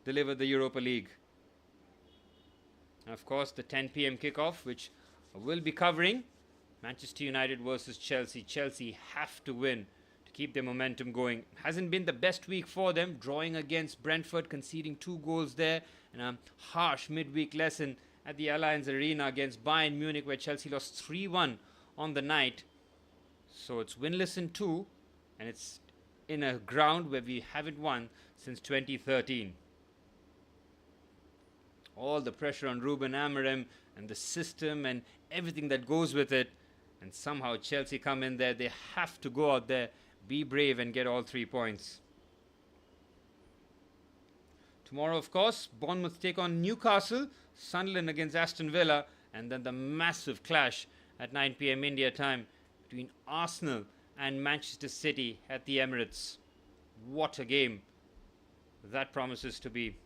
delivered the Europa League. And of course, the 10 p.m. kickoff, which I will be covering, Manchester United versus Chelsea. Chelsea have to win to keep their momentum going. Hasn't been the best week for them, drawing against Brentford, conceding 2 goals there, and a harsh midweek lesson at the Allianz Arena against Bayern Munich, where Chelsea lost 3-1 on the night. So it's winless in 2, and it's in a ground where we haven't won since 2013. All the pressure on Ruben Amorim and the system and everything that goes with it, and somehow Chelsea come in there. They have to go out there, be brave, and get all 3 points. Tomorrow, of course, Bournemouth take on Newcastle, Sunderland against Aston Villa, and then the massive clash at 9 p.m. India time between Arsenal and Manchester City at the Emirates. What a game that promises to be.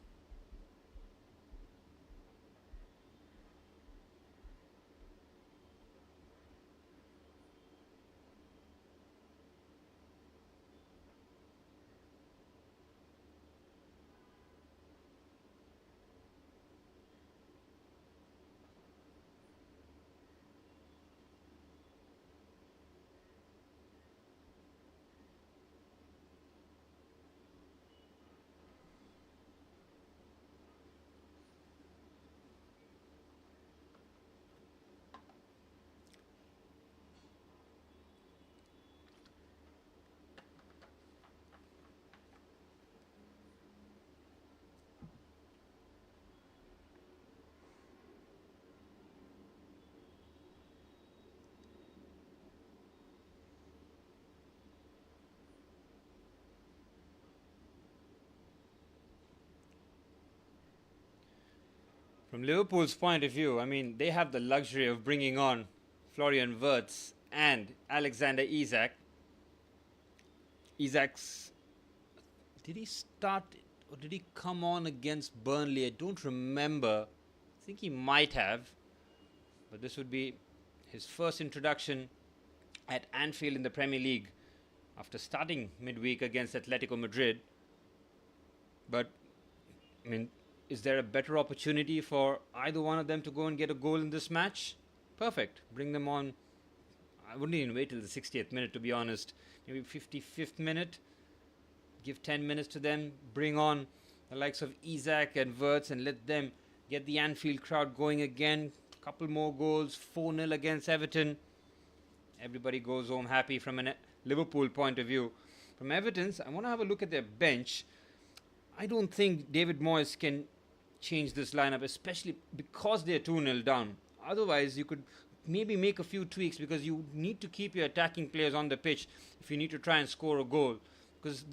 From Liverpool's point of view, I mean, they have the luxury of bringing on Florian Wirtz and Alexander Isak. Isak's, did he start or did he come on against Burnley? I don't remember. I think he might have. But this would be his first introduction at Anfield in the Premier League after starting midweek against Atletico Madrid. But, I mean, is there a better opportunity for either one of them to go and get a goal in this match? Perfect. Bring them on. I wouldn't even wait till the 60th minute, to be honest. Maybe 55th minute. Give 10 minutes to them. Bring on the likes of Isak and Wirtz and let them get the Anfield crowd going again. Couple more goals. 4-0 against Everton. Everybody goes home happy from a Liverpool point of view. From Everton's, I want to have a look at their bench. I don't think David Moyes can change this lineup, especially because they're 2-0 down. Otherwise, you could maybe make a few tweaks because you need to keep your attacking players on the pitch if you need to try and score a goal. Because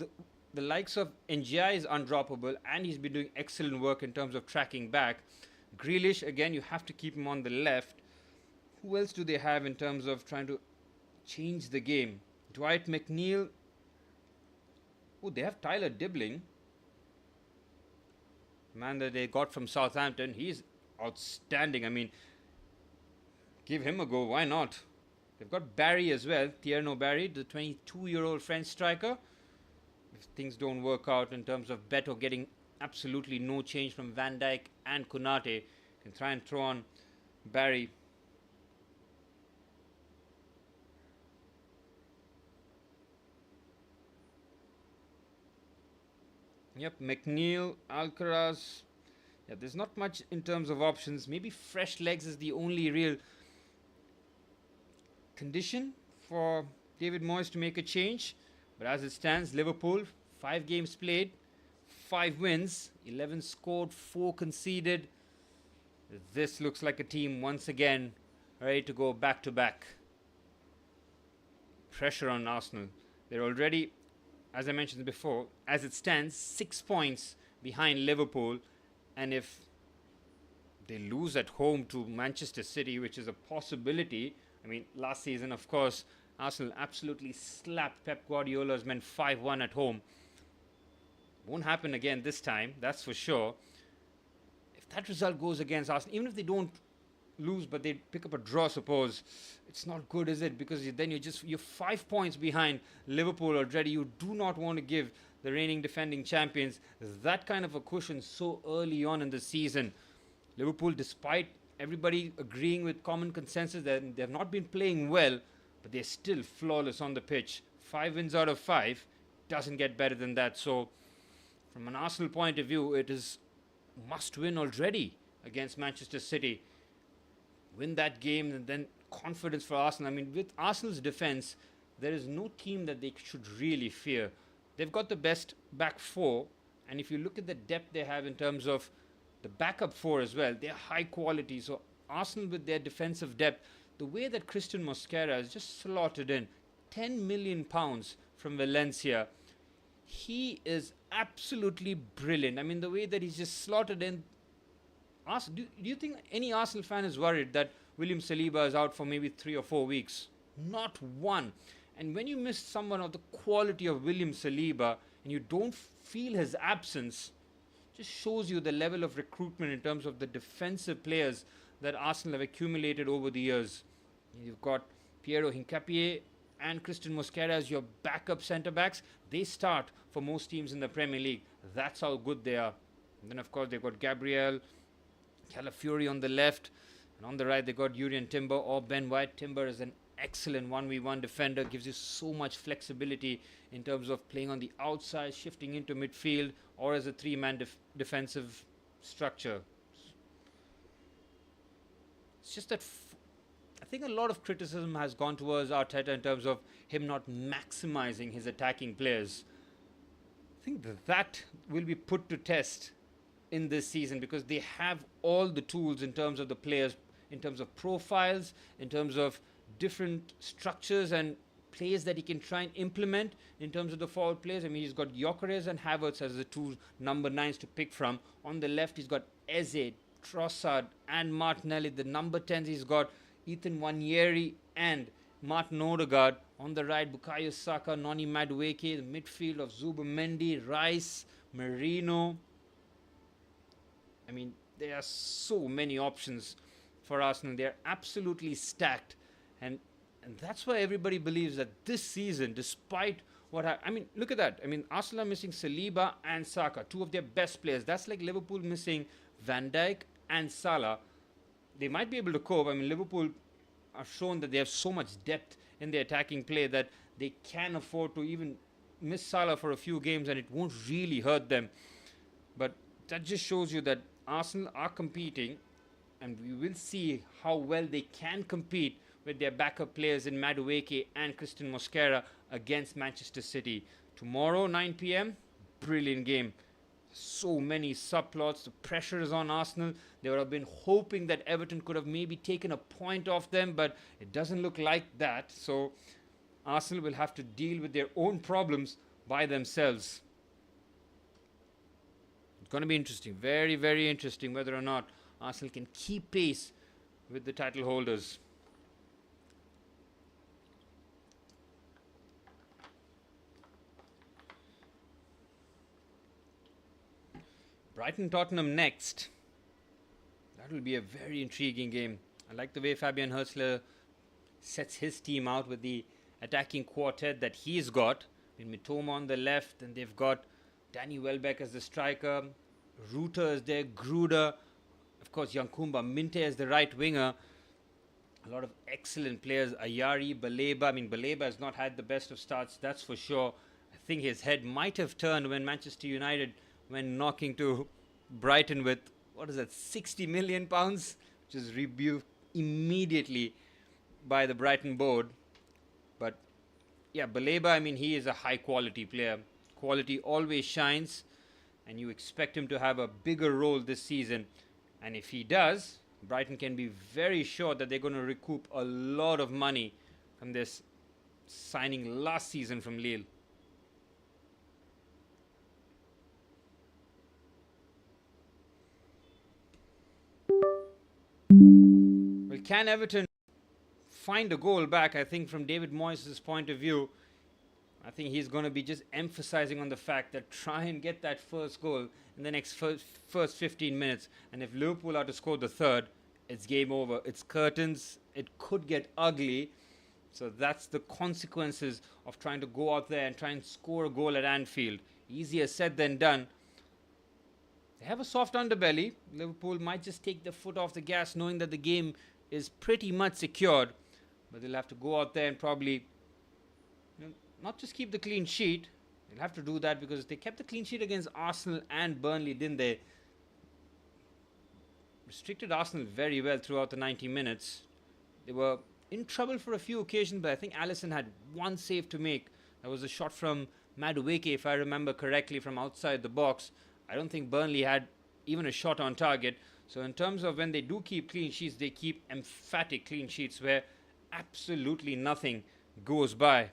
the likes of NGI is undroppable and he's been doing excellent work in terms of tracking back. Grealish, again, you have to keep him on the left. Who else do they have in terms of trying to change the game? Dwight McNeil. Oh, they have Tyler Dibbling. Man that they got from Southampton. He's outstanding. I mean, give him a go. Why not? They've got Barry as well. Tierno Barry, the 22-year-old French striker. If things don't work out in terms of Beto getting absolutely no change from Van Dijk and Konate, can try and throw on Barry. Yep, McNeil, Alcaraz. Yeah, there's not much in terms of options. Maybe fresh legs is the only real condition for David Moyes to make a change. But as it stands, Liverpool, 5 games played, 5 wins, 11 scored, 4 conceded. This looks like a team once again ready to go back to back. Pressure on Arsenal. They're already, as I mentioned before, as it stands, 6 points behind Liverpool. And if they lose at home to Manchester City, which is a possibility, I mean, last season, of course, Arsenal absolutely slapped Pep Guardiola's men 5-1 at home. Won't happen again this time, that's for sure. If that result goes against Arsenal, even if they don't lose but they pick up a draw, suppose, it's not good, is it? Because then you're 5 points behind Liverpool already. You do not want to give the reigning defending champions that kind of a cushion so early on in the season. Liverpool, despite everybody agreeing with common consensus that they have not been playing well, but they're still flawless on the pitch. 5 wins out of 5 doesn't get better than that. So from an Arsenal point of view, it is must win already against Manchester City. Win that game and then confidence for Arsenal. I mean, with Arsenal's defense, there is no team that they should really fear. They've got the best back 4, and if you look at the depth they have in terms of the backup 4 as well, they're high quality. So Arsenal, with their defensive depth, the way that Christian Mosquera has just slotted in £10 million from Valencia, he is absolutely brilliant. I mean, the way that he's just slotted in. Do you think any Arsenal fan is worried that William Saliba is out for maybe 3 or 4 weeks? Not one. And when you miss someone of the quality of William Saliba and you don't feel his absence, just shows you the level of recruitment in terms of the defensive players that Arsenal have accumulated over the years. You've got Piero Hincapié and Christian Mosquera as your backup centre-backs. They start for most teams in the Premier League. That's how good they are. And then, of course, they've got Gabriel, Calafiori on the left, and on the right they got Urian Timber or Ben White. Timber is an excellent 1v1 defender, gives you so much flexibility in terms of playing on the outside, shifting into midfield, or as a 3-man defensive structure. It's just that I think a lot of criticism has gone towards Arteta in terms of him not maximizing his attacking players. I think that will be put to test in this season because they have all the tools in terms of the players, in terms of profiles, in terms of different structures and plays that he can try and implement in terms of the forward players. I mean, he's got Gyökeres and Havertz as the 2 number 9s to pick from. On the left, he's got Eze, Trossard and Martinelli. The number 10s, he's got Ethan Wanyeri and Martin Odegaard. On the right, Bukayo Saka, Noni Madueke. The midfield of Zubimendi, Rice, Merino. I mean, there are so many options for Arsenal. They're absolutely stacked. And that's why everybody believes that this season, despite I mean, look at that. I mean, Arsenal are missing Saliba and Saka, two of their best players. That's like Liverpool missing Van Dijk and Salah. They might be able to cope. I mean, Liverpool are shown that they have so much depth in their attacking play that they can afford to even miss Salah for a few games and it won't really hurt them. But that just shows you that Arsenal are competing, and we will see how well they can compete with their backup players in Madueke and Christian Mosquera against Manchester City. Tomorrow, 9 p.m, brilliant game. So many subplots. The pressure is on Arsenal. They would have been hoping that Everton could have maybe taken a point off them, but it doesn't look like that. So Arsenal will have to deal with their own problems by themselves. It's going to be interesting. Very, very interesting whether or not Arsenal can keep pace with the title holders. Brighton Tottenham next. That will be a very intriguing game. I like the way Fabian Hurstler sets his team out with the attacking quartet that he's got. In Mitoma on the left, and they've got Danny Welbeck as the striker. Ruter is there, Gruder, of course Yankumba Minte as the right winger. A lot of excellent players. Ayari, Baleba. I mean, Baleba has not had the best of starts, that's for sure. I think his head might have turned when Manchester United went knocking to Brighton with, what is that, 60 million pounds, which is rebuked immediately by the Brighton board. But yeah, Baleba, I mean, he is a high quality player. Quality always shines, and you expect him to have a bigger role this season. And if he does, Brighton can be very sure that they're going to recoup a lot of money from this signing last season from Lille. Well, can Everton find a goal back? I think from David Moyes' point of view, I think he's going to be just emphasizing on the fact that try and get that first goal in the next first 15 minutes. And if Liverpool are to score the third, it's game over. It's curtains. It could get ugly. So that's the consequences of trying to go out there and try and score a goal at Anfield. Easier said than done. They have a soft underbelly. Liverpool might just take their foot off the gas knowing that the game is pretty much secured. But they'll have to go out there and probably not just keep the clean sheet. They'll have to do that because they kept the clean sheet against Arsenal and Burnley, didn't they? Restricted Arsenal very well throughout the 90 minutes. They were in trouble for a few occasions, but I think Alisson had one save to make. That was a shot from Madueke, if I remember correctly, from outside the box. I don't think Burnley had even a shot on target. So in terms of when they do keep clean sheets, they keep emphatic clean sheets where absolutely nothing goes by.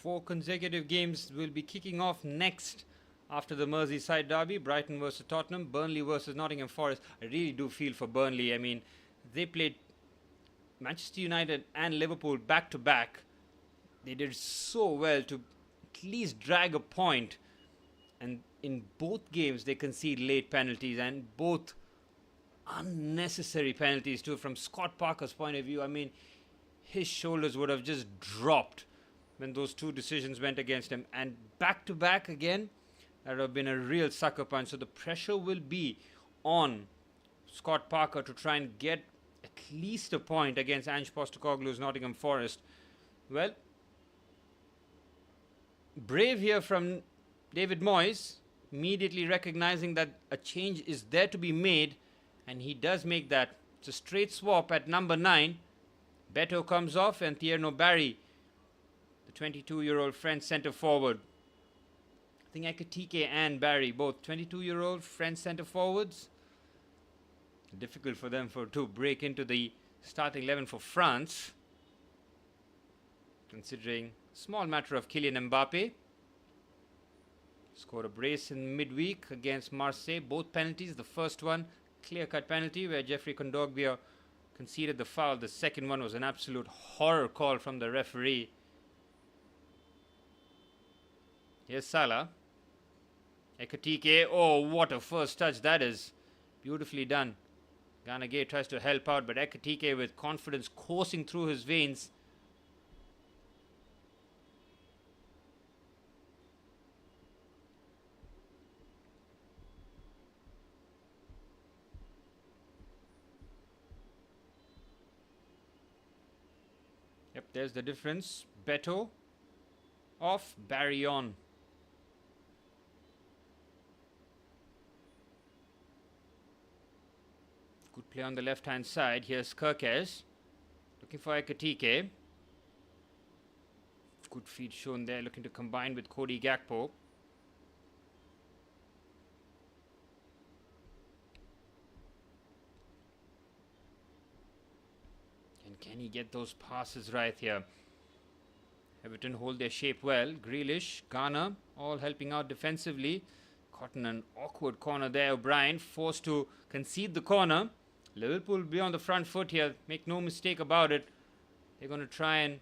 4 consecutive games will be kicking off next after the Merseyside derby. Brighton versus Tottenham, Burnley versus Nottingham Forest. I really do feel for Burnley. I mean, they played Manchester United and Liverpool back to back. They did so well to at least drag a point, and in both games they concede late penalties, and both unnecessary penalties too. From Scott Parker's point of view, I mean, his shoulders would have just dropped when those 2 decisions went against him, and back to back again, that would have been a real sucker punch. So the pressure will be on Scott Parker to try and get at least a point against Ange Postecoglou's Nottingham Forest. Well, brave here from David Moyes, immediately recognizing that a change is there to be made, and he does make that. It's a straight swap at number 9. Beto comes off, and Thierry Barry, the 22-year-old French centre forward. I think Ekitike and Barry, both 22-year-old French centre forwards. Difficult for them to break into the starting 11 for France, considering small matter of Kylian Mbappe. Scored a brace in midweek against Marseille. Both penalties. The first one, clear-cut penalty where Jeffrey Kondogbia conceded the foul. The second one was an absolute horror call from the referee. Here's Salah. Ekitike. Oh, what a first touch that is. Beautifully done. Gana Gueye tries to help out, but Ekitike with confidence coursing through his veins. Yep, there's the difference. Beto off, Barry on. Good play on the left-hand side. Here's Kirkes looking for Ekitike. Good feet shown there, looking to combine with Cody Gakpo. And can he get those passes right here? Everton hold their shape well. Grealish, Ghana, all helping out defensively. Caught in an awkward corner there. O'Brien forced to concede the corner. Liverpool will be on the front foot here. Make no mistake about it. They're going to try and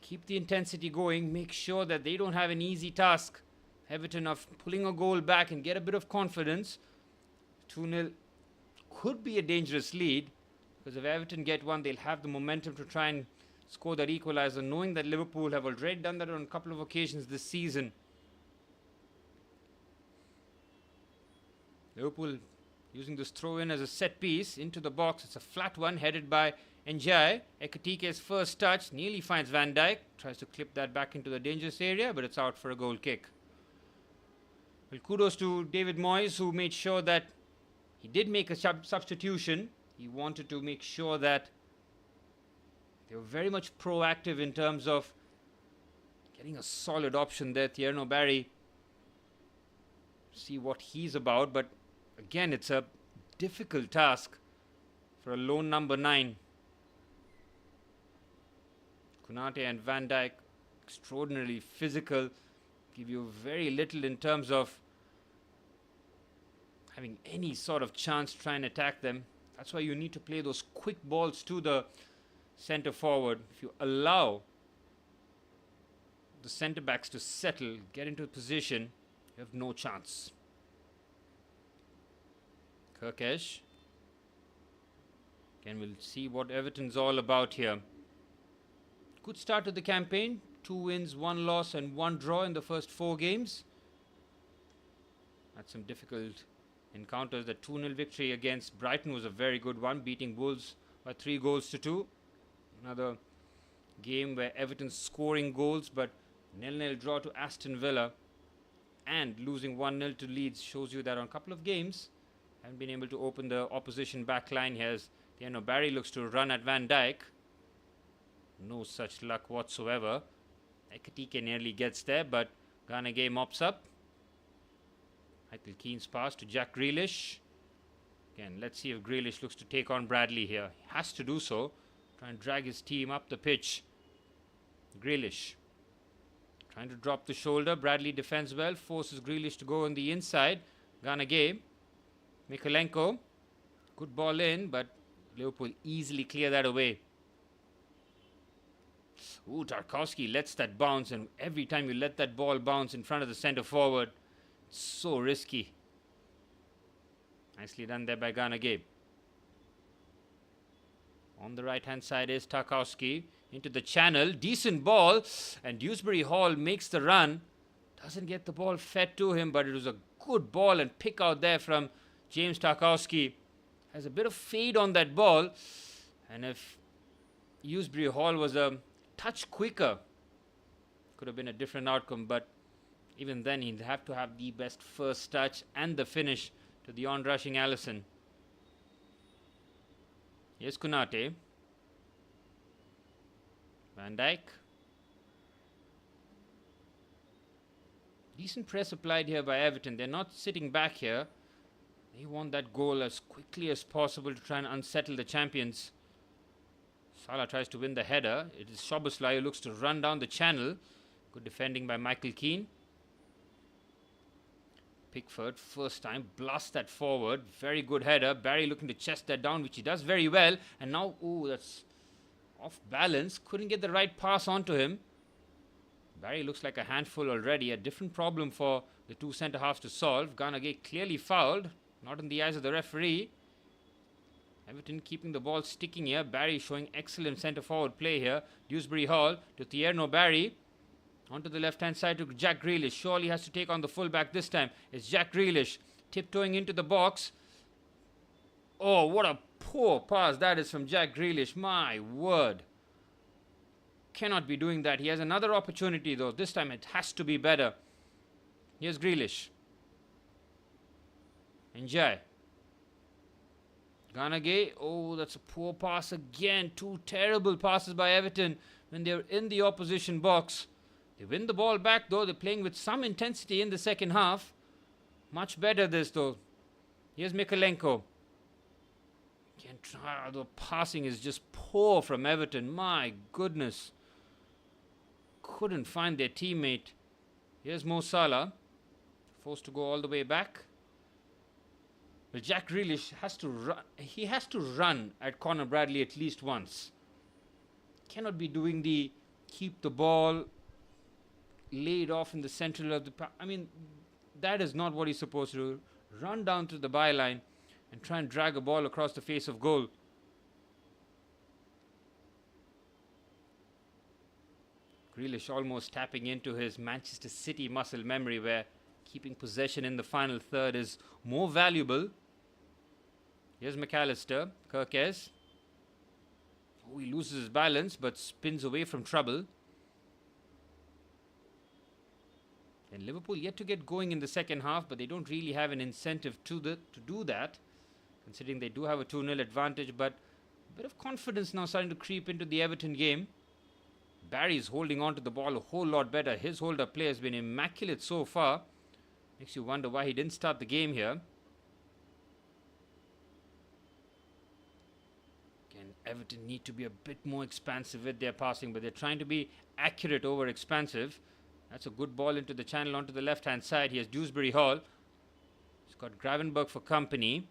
keep the intensity going. Make sure that they don't have an easy task. Everton of pulling a goal back and get a bit of confidence. 2-0 could be a dangerous lead, because if Everton get one, they'll have the momentum to try and score that equalizer, knowing that Liverpool have already done that on a couple of occasions this season. Liverpool using this throw-in as a set piece into the box. It's a flat one headed by Ndiaye. Ekitike's first touch nearly finds Van Dijk. Tries to clip that back into the dangerous area, but it's out for a goal kick. Well, kudos to David Moyes, who made sure that he did make a substitution. He wanted to make sure that they were very much proactive in terms of getting a solid option there. Thierry Barry, see what he's about, but again, it's a difficult task for a lone number 9. Konate and Van Dijk, extraordinarily physical, give you very little in terms of having any sort of chance to try and attack them. That's why you need to play those quick balls to the centre forward. If you allow the centre backs to settle, get into position, you have no chance. Kirkesh. Again, we'll see what Everton's all about here. Good start to the campaign. 2 wins, 1 loss and 1 draw in the first 4 games. Had some difficult encounters. The 2-0 victory against Brighton was a very good one, beating Wolves by 3-2. Another game where Everton's scoring goals, but 0-0 draw to Aston Villa and losing 1-0 to Leeds shows you that on a couple of games haven't been able to open the opposition back line. Here's Barry looks to run at Van Dijk. No such luck whatsoever. Ekitike nearly gets there, but Gana Gueye mops up. Michael Keane's pass to Jack Grealish. Again, let's see if Grealish looks to take on Bradley here. He has to do so. Try and drag his team up the pitch. Grealish. Trying to drop the shoulder. Bradley defends well. Forces Grealish to go on the inside. Ganagay. Mykolenko. Good ball in, but Liverpool easily clear that away. Ooh, Tarkowski lets that bounce, and every time you let that ball bounce in front of the centre forward, it's so risky. Nicely done there by Ganagay. On the right hand side is Tarkowski. Into the channel. Decent ball. And Dewsbury Hall makes the run. Doesn't get the ball fed to him, but it was a good ball and pick out there from James Tarkowski. Has a bit of fade on that ball. And if Dewsbury Hall was a touch quicker, could have been a different outcome. But even then, he'd have to have the best first touch and the finish to the on-rushing Alisson. Here's Konate. Van Dijk. Decent press applied here by Everton. They're not sitting back here. They want that goal as quickly as possible to try and unsettle the champions. Salah tries to win the header. It is Szoboszlai who looks to run down the channel. Good defending by Michael Keane. Pickford, first time, blasts that forward. Very good header. Barry looking to chest that down, which he does very well. And now, ooh, that's off balance. Couldn't get the right pass onto him. Barry looks like a handful already. A different problem for the two centre-halves to solve. Ganagay clearly fouled. Not in the eyes of the referee. Everton keeping the ball sticking here. Barry showing excellent centre-forward play here. Dewsbury Hall to Thierno Barry. Onto the left-hand side to Jack Grealish. Surely has to take on the full-back this time. It's Jack Grealish tiptoeing into the box. Oh, what a poor pass that is from Jack Grealish. My word. Cannot be doing that. He has another opportunity though. This time it has to be better. Here's Grealish. Enjoy. Ganagay. Oh, that's a poor pass again. Two terrible passes by Everton when they're in the opposition box. They win the ball back though. They're playing with some intensity in the second half. Much better this though. Here's Mykolenko. Again, the passing is just poor from Everton. My goodness. Couldn't find their teammate. Here's Mo Salah. Forced to go all the way back. Well, Jack Grealish has to run. He has to run at Conor Bradley at least once. Cannot be doing the keep the ball laid off in the center of the... I mean, that is not what he's supposed to do. Run down to the byline and try and drag a ball across the face of goal. Grealish almost tapping into his Manchester City muscle memory where keeping possession in the final third is more valuable. Here's McAllister. Kirkes. Oh, he loses his balance but spins away from trouble. And Liverpool yet to get going in the second half, but they don't really have an incentive to do that, considering they do have a 2-0 advantage, but a bit of confidence now starting to creep into the Everton game. Barry's holding on to the ball a whole lot better. His hold-up play has been immaculate so far. Makes you wonder why he didn't start the game here. Again, Everton need to be a bit more expansive with their passing, but they're trying to be accurate over expansive. That's a good ball into the channel onto the left-hand side. Here's Dewsbury Hall. He's got Gravenberch for company.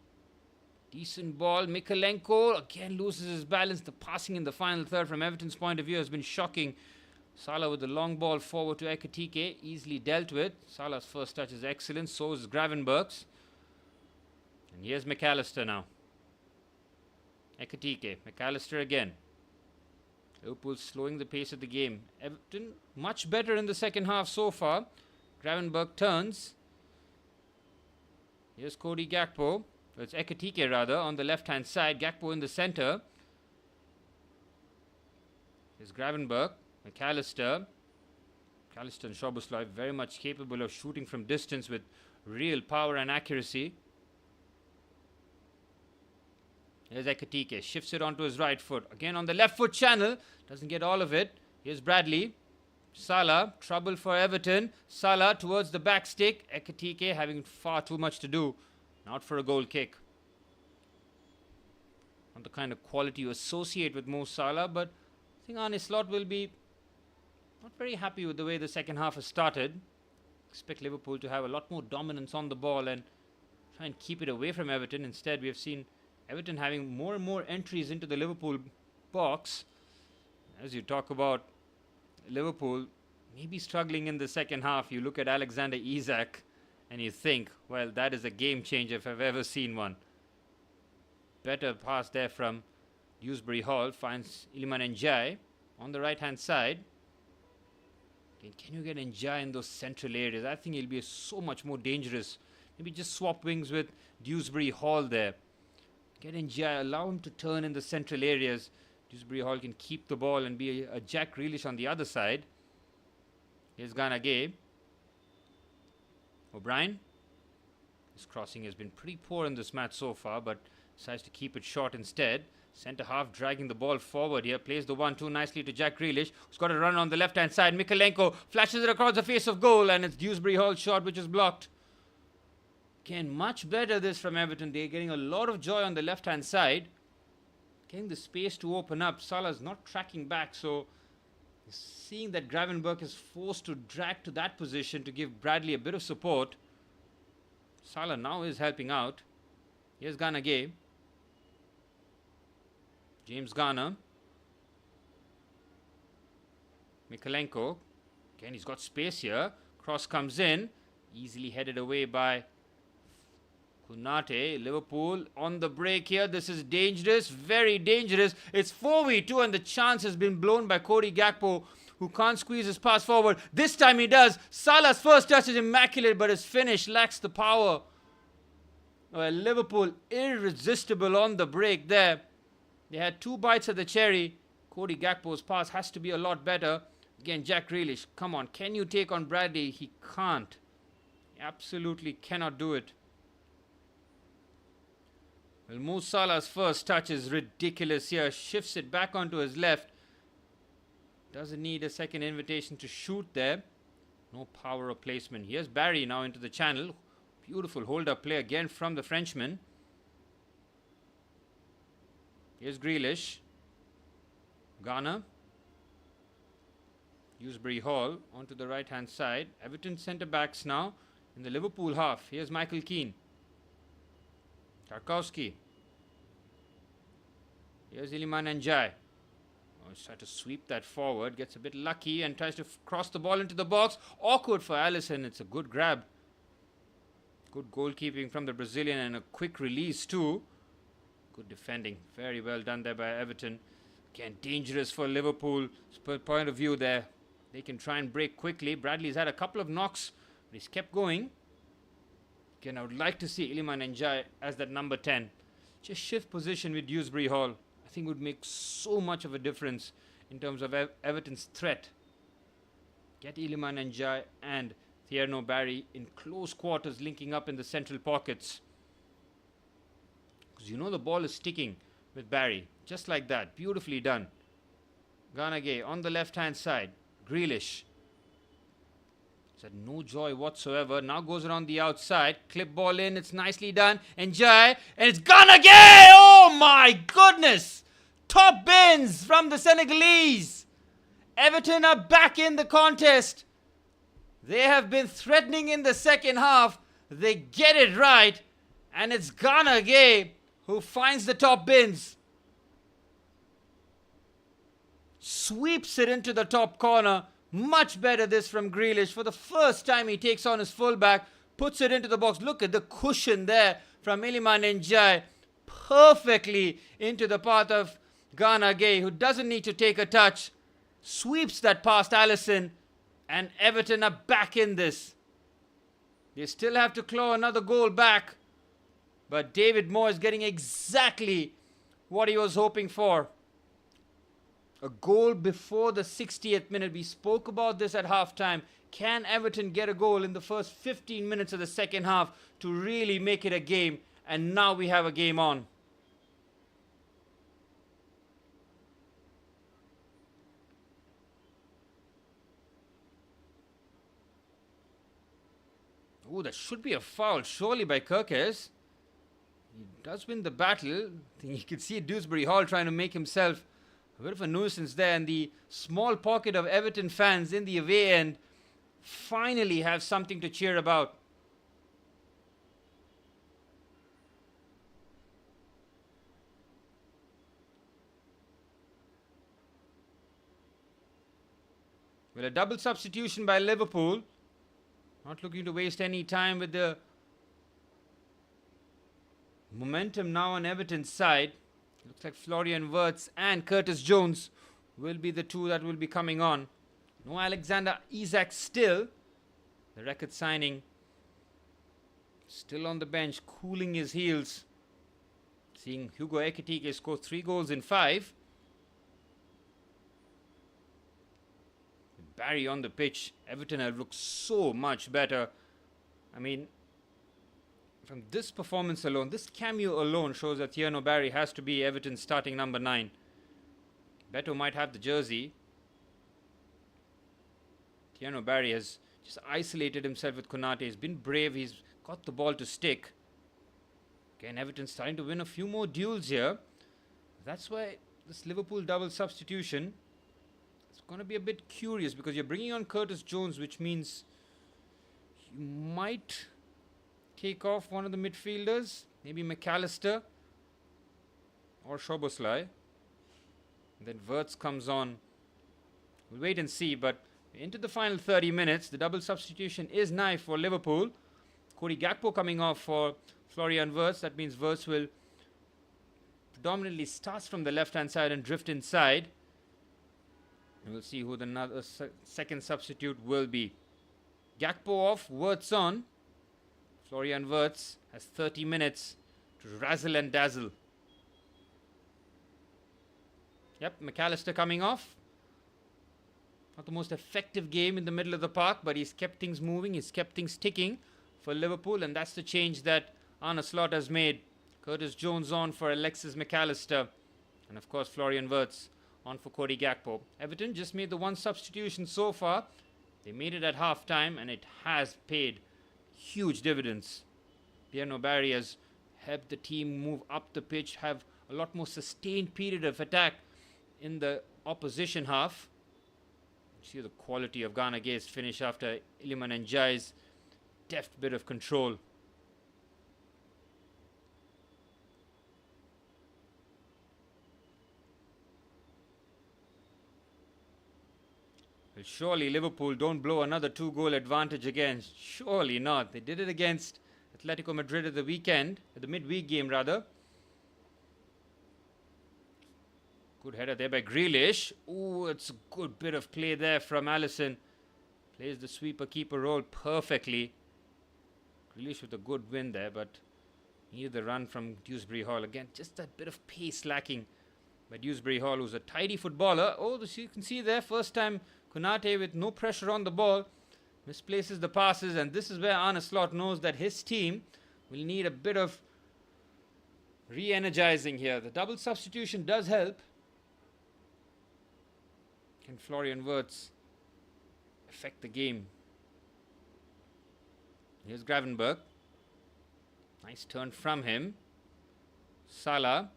Decent ball. Mykolenko again loses his balance. The passing in the final third from Everton's point of view has been shocking. Salah with the long ball forward to Ekitike. Easily dealt with. Salah's first touch is excellent. So is Gravenberch's. And here's McAllister now. Ekitike. McAllister again. Liverpool slowing the pace of the game. Everton much better in the second half so far. Gravenberch turns. Here's Cody Gakpo. It's Ekitike rather on the left hand side. Gakpo in the center. Here's Gravenberch. McAllister. McAllister and Szoboszlai very much capable of shooting from distance with real power and accuracy. Here's Ekitike. Shifts it onto his right foot. Again on the left foot channel. Doesn't get all of it. Here's Bradley. Salah. Trouble for Everton. Salah towards the back stick. Ekitike having far too much to do. Not for a goal kick. Not the kind of quality you associate with Mo Salah. But I think Arne Slot will be Not very happy with the way the second half has started. Expect Liverpool to have a lot more dominance on the ball and try and keep it away from Everton. Instead, we have seen Everton having more and more entries into the Liverpool box. As you talk about Liverpool maybe struggling in the second half, you look at Alexander Isak and you think, well, that is a game changer if I've ever seen one. Better pass there from Dewsbury Hall, finds Iliman Ndiaye on the right hand side. Can you get Ndiaye in those central areas? I think he'll be so much more dangerous. Maybe just swap wings with Dewsbury Hall there. Get Ndiaye, allow him to turn in the central areas. Dewsbury Hall can keep the ball and be a Jack Grealish on the other side. Here's Gana Gueye. O'Brien. His crossing has been pretty poor in this match so far, but decides to keep it short instead. Centre half dragging the ball forward here. Plays the 1-2 nicely to Jack Grealish, who's got a run on the left-hand side. Mykolenko flashes it across the face of goal, and it's Dewsbury Hall's shot which is blocked. Again, much better this from Everton. They're getting a lot of joy on the left-hand side. Getting the space to open up. Salah's not tracking back, so seeing that Gravenberch is forced to drag to that position to give Bradley a bit of support. Salah now is helping out. Here's Gana Gueye. James Garner. Mykolenko. Again, he's got space here. Cross comes in. Easily headed away by Konate. Liverpool on the break here. This is dangerous. Very dangerous. It's 4v2 and the chance has been blown by Cody Gakpo, who can't squeeze his pass forward. This time he does. Salah's first touch is immaculate, but his finish lacks the power. Well, Liverpool irresistible on the break there. They had two bites at the cherry. Cody Gakpo's pass has to be a lot better. Again, Jack Grealish, come on, can you take on Bradley? He can't. He absolutely cannot do it. Well, Mo Salah's first touch is ridiculous here. Shifts it back onto his left. Doesn't need a second invitation to shoot there. No power of placement. Here's Barry now into the channel. Beautiful hold-up play again from the Frenchman. Here's Grealish. Garner. Dewsbury Hall onto the right-hand side. Everton centre-backs now in the Liverpool half. Here's Michael Keane. Tarkowski. Here's Iliman Ndiaye. Oh, he's trying to sweep that forward. Gets a bit lucky and tries to cross the ball into the box. Awkward for Alisson. It's a good grab. Good goalkeeping from the Brazilian and a quick release too. Good defending. Very well done there by Everton. Again, dangerous for Liverpool. Point of view there. They can try and break quickly. Bradley's had a couple of knocks, but he's kept going. Again, I would like to see Iliman Ndiaye as that number 10. Just shift position with Dewsbury Hall. I think would make so much of a difference in terms of Everton's threat. Get Iliman Ndiaye and Thierno Barry in close quarters, linking up in the central pockets. Because you know the ball is sticking with Barry. Just like that. Beautifully done. Gana Gueye on the left-hand side. Grealish. He's had no joy whatsoever. Now goes around the outside. Clip ball in. It's nicely done. Ndiaye. And it's Gana Gueye! Oh my goodness! Top bins from the Senegalese. Everton are back in the contest. They have been threatening in the second half. They get it right. And it's Gana Gueye who finds the top bins. Sweeps it into the top corner. Much better this from Grealish. For the first time he takes on his fullback. Puts it into the box. Look at the cushion there from Iliman Ndiaye. Perfectly into the path of Gana Gueye, who doesn't need to take a touch. Sweeps that past Alisson. And Everton are back in this. They still have to claw another goal back. But David Moore is getting exactly what he was hoping for. A goal before the 60th minute. We spoke about this at halftime. Can Everton get a goal in the first 15 minutes of the second half to really make it a game? And now we have a game on. Oh, that should be a foul, surely, by Kirkes. He does win the battle. I think you can see Dewsbury Hall trying to make himself A bit of a nuisance there, and the small pocket of Everton fans in the away end finally have something to cheer about. Well, a double substitution by Liverpool. Not looking to waste any time with the momentum now on Everton's side. Looks like Florian Wirtz and Curtis Jones will be the two that will be coming on. No Alexander Isak still. The record signing still on the bench, cooling his heels. Seeing Hugo Ekitike score 3 goals in 5. Barry on the pitch, Everton have looked so much better. I mean, from this performance alone, this cameo alone shows that Tierno Barry has to be Everton's starting number 9. Beto might have the jersey. Tierno Barry has just isolated himself with Konate. He's been brave. He's got the ball to stick. Again, Everton's starting to win a few more duels here. That's why this Liverpool double substitution is going to be a bit curious, because you're bringing on Curtis Jones, which means you might take off one of the midfielders, maybe McAllister or Szoboszlai. Then Wirtz comes on. We'll wait and see, but into the final 30 minutes, the double substitution is nigh for Liverpool. Cody Gakpo coming off for Florian Wirtz. That means Wirtz will predominantly start from the left-hand side and drift inside. And we'll see who the second substitute will be. Gakpo off, Wirtz on. Florian Wirtz has 30 minutes to razzle and dazzle. Yep, McAllister coming off. Not the most effective game in the middle of the park, but he's kept things moving, he's kept things ticking for Liverpool, and that's the change that Arne Slot has made. Curtis Jones on for Alexis McAllister, and of course Florian Wirtz on for Cody Gakpo. Everton just made the one substitution so far. They made it at half-time, and it has paid huge dividends. Tierno Barry has helped the team move up the pitch, have a lot more sustained period of attack in the opposition half. See the quality of Ghana Gay's finish after Iliman Njai's deft bit of control. Well, surely Liverpool don't blow another 2-goal advantage again. Surely not. They did it against Atletico Madrid at the weekend, at the midweek game rather. Good header there by Grealish. Ooh, it's a good bit of play there from Alisson. Plays the sweeper-keeper role perfectly. Grealish with a good win there, but needed the run from Dewsbury Hall. Again, just that bit of pace lacking by Dewsbury Hall, who's a tidy footballer. Oh, you can see there, first time Konate with no pressure on the ball. Misplaces the passes, and this is where Arne Slot knows that his team will need a bit of re-energizing here. The double substitution does help. Can Florian Wirtz affect the game? Here's Gravenberch. Nice turn from him. Salah,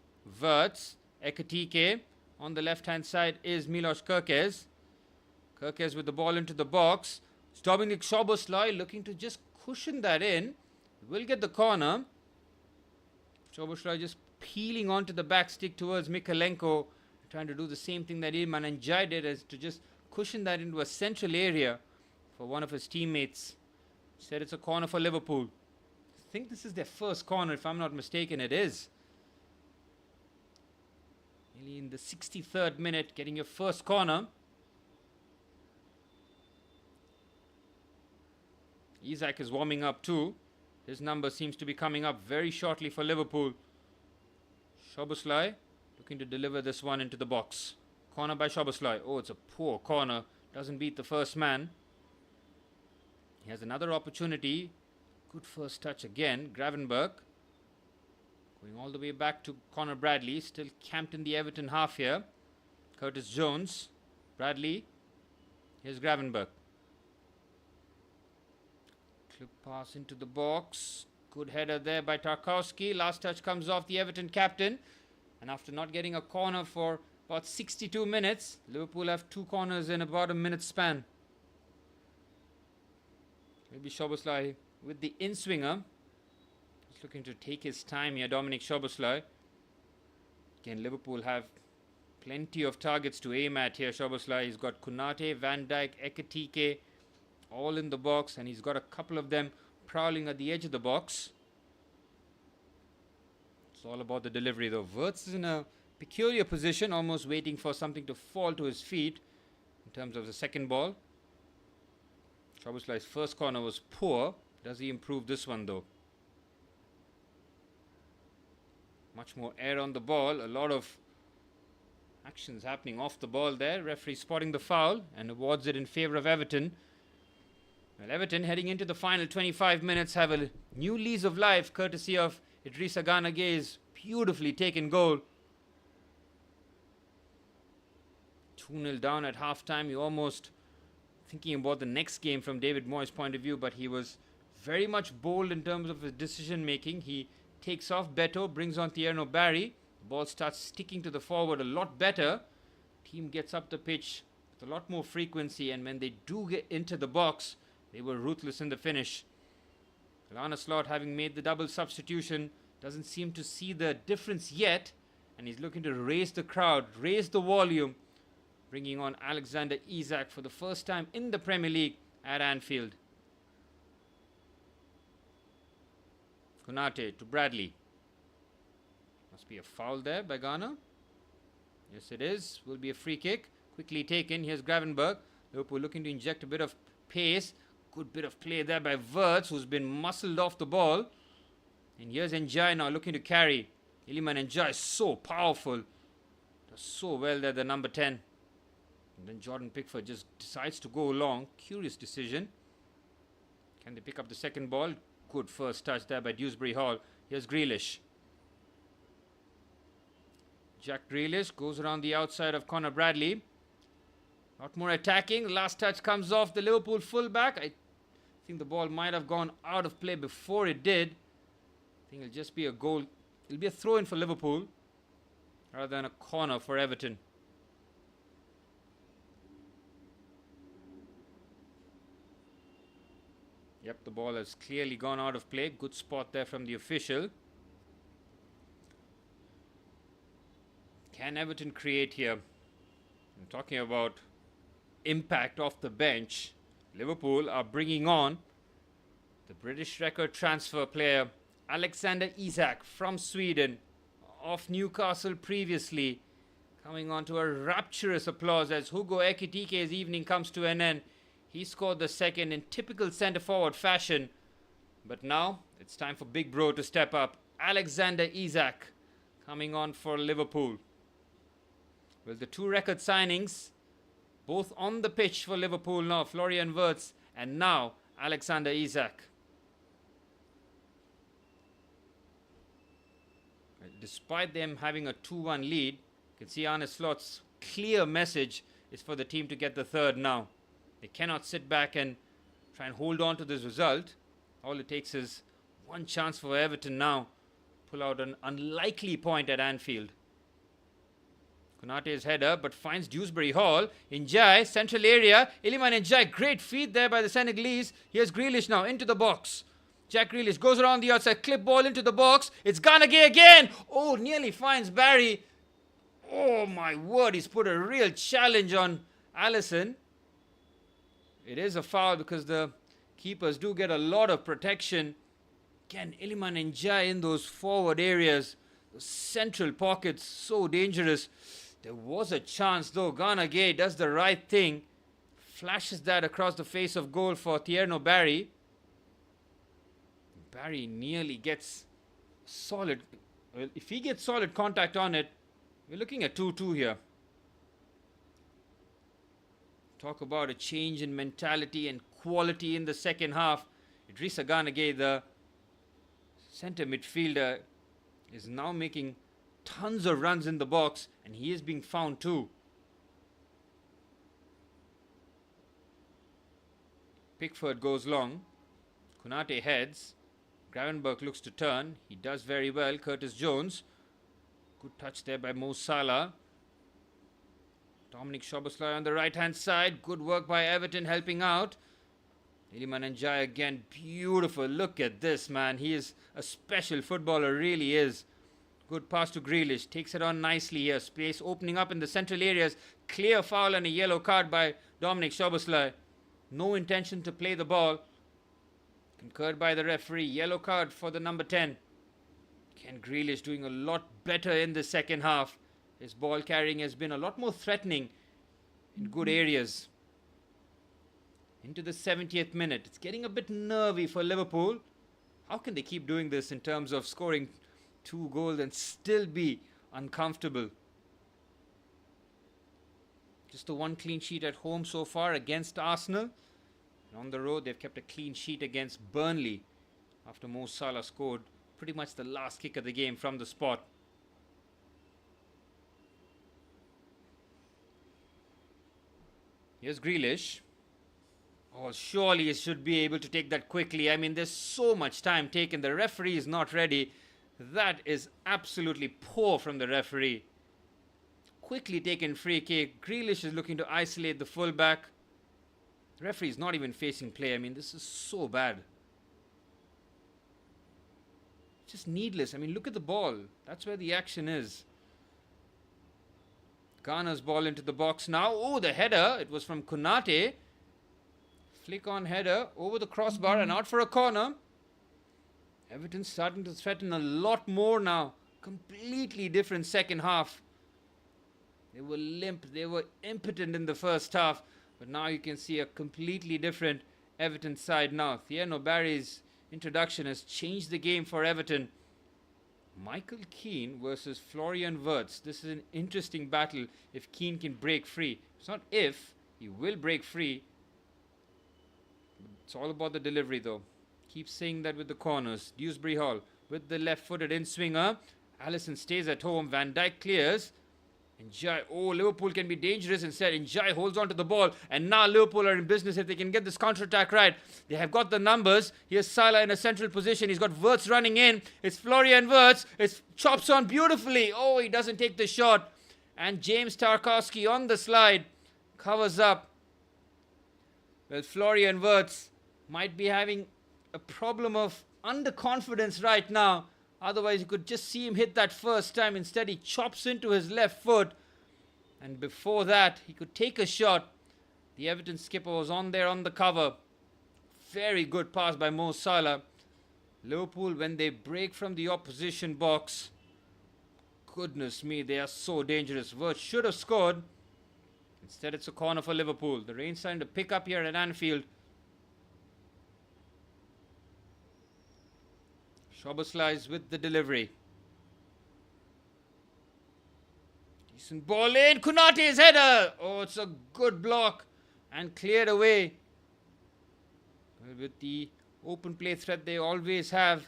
Wirtz, Ekitike. On the left-hand side is Milos Kerkez. Kerkez with the ball into the box. Dominic Szoboszlai looking to just cushion that in. Will get the corner. Szoboszlai just peeling onto the back stick towards Mikalenko, trying to do the same thing that Iliman Njai did, as to just cushion that into a central area for one of his teammates. Said it's a corner for Liverpool. I think this is their first corner, if I'm not mistaken. It is. Nearly in the 63rd minute, getting your first corner. Isak is warming up too. His number seems to be coming up very shortly for Liverpool. Szoboszlai looking to deliver this one into the box. Corner by Szoboszlai. Oh, it's a poor corner. Doesn't beat the first man. He has another opportunity. Good first touch again. Gravenberch. Going all the way back to Conor Bradley. Still camped in the Everton half here. Curtis Jones. Bradley. Here's Gravenberch. Clip pass into the box. Good header there by Tarkowski. Last touch comes off the Everton captain. And after not getting a corner for About 62 minutes. Liverpool have 2 corners in about a minute span. Maybe Szoboszlai with the in-swinger. He's looking to take his time here, Dominic Szoboszlai. Again, Liverpool have plenty of targets to aim at here. Szoboszlai, he's got Konate, Van Dijk, Ekitike, all in the box, and he's got a couple of them prowling at the edge of the box. It's all about the delivery though. Wirtz is in a peculiar position, almost waiting for something to fall to his feet in terms of the second ball. Szoboszlai's first corner was poor. Does he improve this one though? Much more air on the ball. A lot of actions happening off the ball there. Referee spotting the foul and awards it in favour of Everton. Well, Everton heading into the final 25 minutes have a new lease of life courtesy of Idrissa Gana Gueye's beautifully taken goal. 2-0 down at half-time. You're almost thinking about the next game from David Moyes' point of view, but he was very much bold in terms of his decision-making. He takes off Beto, brings on Tierno Barry. The ball starts sticking to the forward a lot better. Team gets up the pitch with a lot more frequency, and when they do get into the box, they were ruthless in the finish. Arne Slot, having made the double substitution, doesn't seem to see the difference yet, and he's looking to raise the crowd, raise the volume, bringing on Alexander Isak for the first time in the Premier League at Anfield. Konate to Bradley. Must be a foul there by Ghana. Yes, it is. Will be a free kick. Quickly taken. Here's Gravenberch. Liverpool looking to inject a bit of pace. Good bit of play there by Wirtz, who's been muscled off the ball. And here's Njai now looking to carry. Iliman Njai is so powerful. Does so well there, the number 10. And then Jordan Pickford just decides to go long. Curious decision. Can they pick up the second ball? Good first touch there by Dewsbury Hall. Here's Grealish. Jack Grealish goes around the outside of Connor Bradley. Lot more attacking. Last touch comes off the Liverpool fullback. I think the ball might have gone out of play before it did. I think it'll just be a goal. It'll be a throw-in for Liverpool rather than a corner for Everton. Yep, the ball has clearly gone out of play. Good spot there from the official. Can Everton create here? I'm talking about impact off the bench. Liverpool are bringing on the British record transfer player Alexander Isak from Sweden, of Newcastle previously, coming on to a rapturous applause as Hugo Ekitike's evening comes to an end. He scored the second in typical centre-forward fashion. But now it's time for Big Bro to step up. Alexander Isak coming on for Liverpool. Well, the two record signings, both on the pitch for Liverpool now, Florian Wirtz and now Alexander Isak. Despite them having a 2-1 lead, you can see Arne Slot's clear message is for the team to get the third now. They cannot sit back and try and hold on to this result. All it takes is one chance for Everton now. Pull out an unlikely point at Anfield. Konate's header, but finds Dewsbury Hall. Njai, central area. Iliman Njai, great feed there by the Senegalese. Here's Grealish now into the box. Jack Grealish goes around the outside, clip ball into the box. It's Gana Gueye again. Oh, nearly finds Barry. Oh my word, he's put a real challenge on Alisson. It is a foul because the keepers do get a lot of protection. Again, Iliman Njai in those forward areas, those central pockets, so dangerous. There was a chance though. Gana Gueye does the right thing. Flashes that across the face of goal for Tierno Barry. Barry nearly gets solid. Well, if he gets solid contact on it, we're looking at 2-2 here. Talk about a change in mentality and quality in the second half. Idrissa Gana Gueye, the centre midfielder, is now making tons of runs in the box, and he is being found too. Pickford goes long. Konate heads. Gravenberch looks to turn. He does very well. Curtis Jones. Good touch there by Mo Salah. Dominic Szoboszlai on the right-hand side. Good work by Everton helping out. Iliman Ndiaye again. Beautiful. Look at this, man. He is a special footballer, really is. Good pass to Grealish. Takes it on nicely here. Space opening up in the central areas. Clear foul and a yellow card by Dominic Szoboszlai. No intention to play the ball. Concurred by the referee. Yellow card for the number 10. Ken Grealish doing a lot better in the second half. His ball carrying has been a lot more threatening in good areas. Into the 70th minute. It's getting a bit nervy for Liverpool. How can they keep doing this in terms of scoring 2 goals and still be uncomfortable? Just the 1 clean sheet at home so far against Arsenal. And on the road, they've kept a clean sheet against Burnley after Mo Salah scored pretty much the last kick of the game from the spot. Here's Grealish. Oh, surely he should be able to take that quickly. I mean, there's so much time taken. The referee is not ready. That is absolutely poor from the referee. Quickly taken free kick. Grealish is looking to isolate the fullback. The referee is not even facing play. I mean, this is so bad. Just needless. I mean, look at the ball. That's where the action is. Garner's ball into the box now. Oh, the header. It was from Konate. Flick on header over the crossbar and out for a corner. Everton starting to threaten a lot more now. Completely different second half. They were limp. They were impotent in the first half. But now you can see a completely different Everton side now. Thierno Barry's introduction has changed the game for Everton. Michael Keane versus Florian Wirtz. This is an interesting battle if Keane can break free. It's not if. He will break free. It's all about the delivery though. Keep saying that with the corners. Dewsbury Hall with the left-footed in-swinger. Alisson stays at home. Van Dijk clears. Ndiaye. Oh, Liverpool can be dangerous instead. Ndiaye holds on to the ball. And now Liverpool are in business if they can get this counter-attack right. They have got the numbers. Here's Salah in a central position. He's got Wirtz running in. It's Florian Wirtz. It chops on beautifully. Oh, he doesn't take the shot. And James Tarkowski on the slide. Covers up. Well, Florian Wirtz might be having a problem of underconfidence right now. Otherwise, you could just see him hit that first time. Instead, he chops into his left foot. And before that, he could take a shot. The Everton skipper was on there on the cover. Very good pass by Mo Salah. Liverpool, when they break from the opposition box, goodness me, they are so dangerous. Wirtz should have scored. Instead, it's a corner for Liverpool. The rain's starting to pick up here at Anfield. Szoboszlai is with the delivery. Decent ball in. Konate's header. Oh, it's a good block. And cleared away. Well, with the open play threat they always have,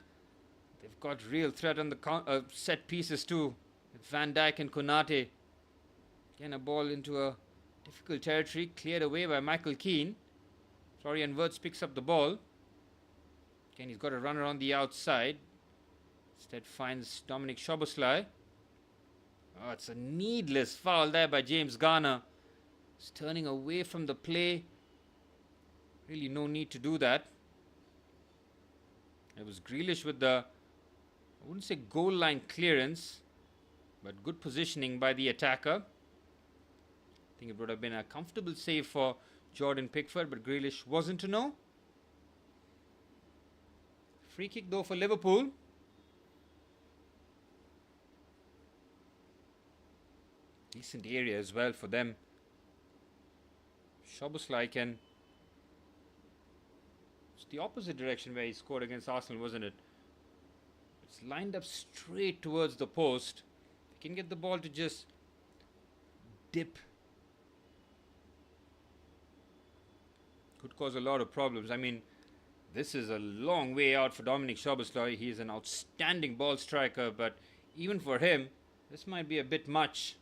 they've got real threat on the set pieces too. With Van Dijk and Konate. Again, a ball into a difficult territory. Cleared away by Michael Keane. Florian Wirtz picks up the ball. Again, he's got a runner on the outside. Instead finds Dominic Szoboszlai. Oh, it's a needless foul there by James Garner. He's turning away from the play. Really no need to do that. It was Grealish with the, I wouldn't say goal line clearance, but good positioning by the attacker. I think it would have been a comfortable save for Jordan Pickford, but Grealish wasn't to know. Free kick though for Liverpool. Decent area as well for them. Szoboszlai can... It's the opposite direction where he scored against Arsenal, wasn't it? It's lined up straight towards the post. They can get the ball to just dip. Could cause a lot of problems. I mean, this is a long way out for Dominic Szoboszlai. He's an outstanding ball striker, but even for him, this might be a bit much.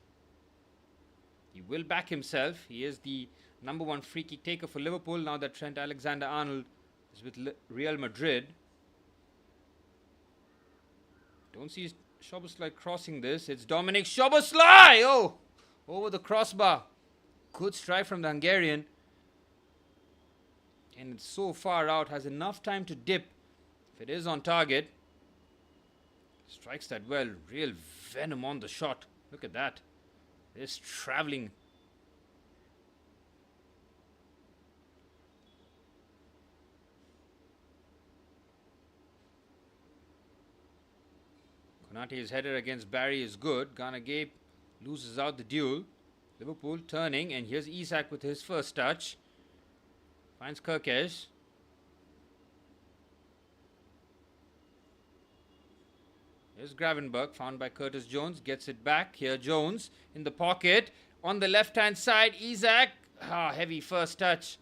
He will back himself. He is the number 1 free kick taker for Liverpool now that Trent Alexander-Arnold is with Real Madrid. Don't see Szoboszlai crossing this. It's Dominic Szoboszlai! Oh! Over the crossbar. Good strike from the Hungarian. And it's so far out, has enough time to dip. If it is on target. Strikes that well. Real venom on the shot. Look at that. It's traveling. Konate's header against Barry is good. Ghana Gabe loses out the duel. Liverpool turning, and here's Isak with his first touch. Finds Kirkesh. Here's Gravenberg, found by Curtis Jones. Gets it back. Here Jones in the pocket. On the left-hand side, Isak. Heavy first touch.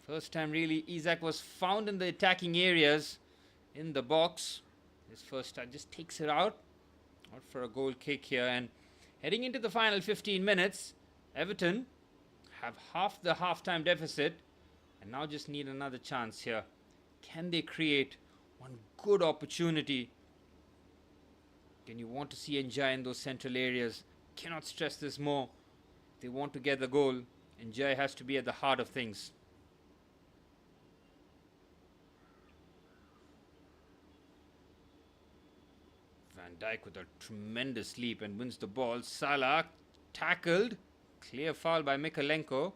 First time really Isak was found in the attacking areas in the box. His first touch just takes it out. Out for a goal kick here. And heading into the final 15 minutes, Everton have half the half-time deficit and now just need another chance here. Can they create one good opportunity? Can you want to see Njai in those central areas? Cannot stress this more. If they want to get the goal, Njai has to be at the heart of things. Van Dijk with a tremendous leap and wins the ball. Salah tackled. Clear foul by Mykolenko.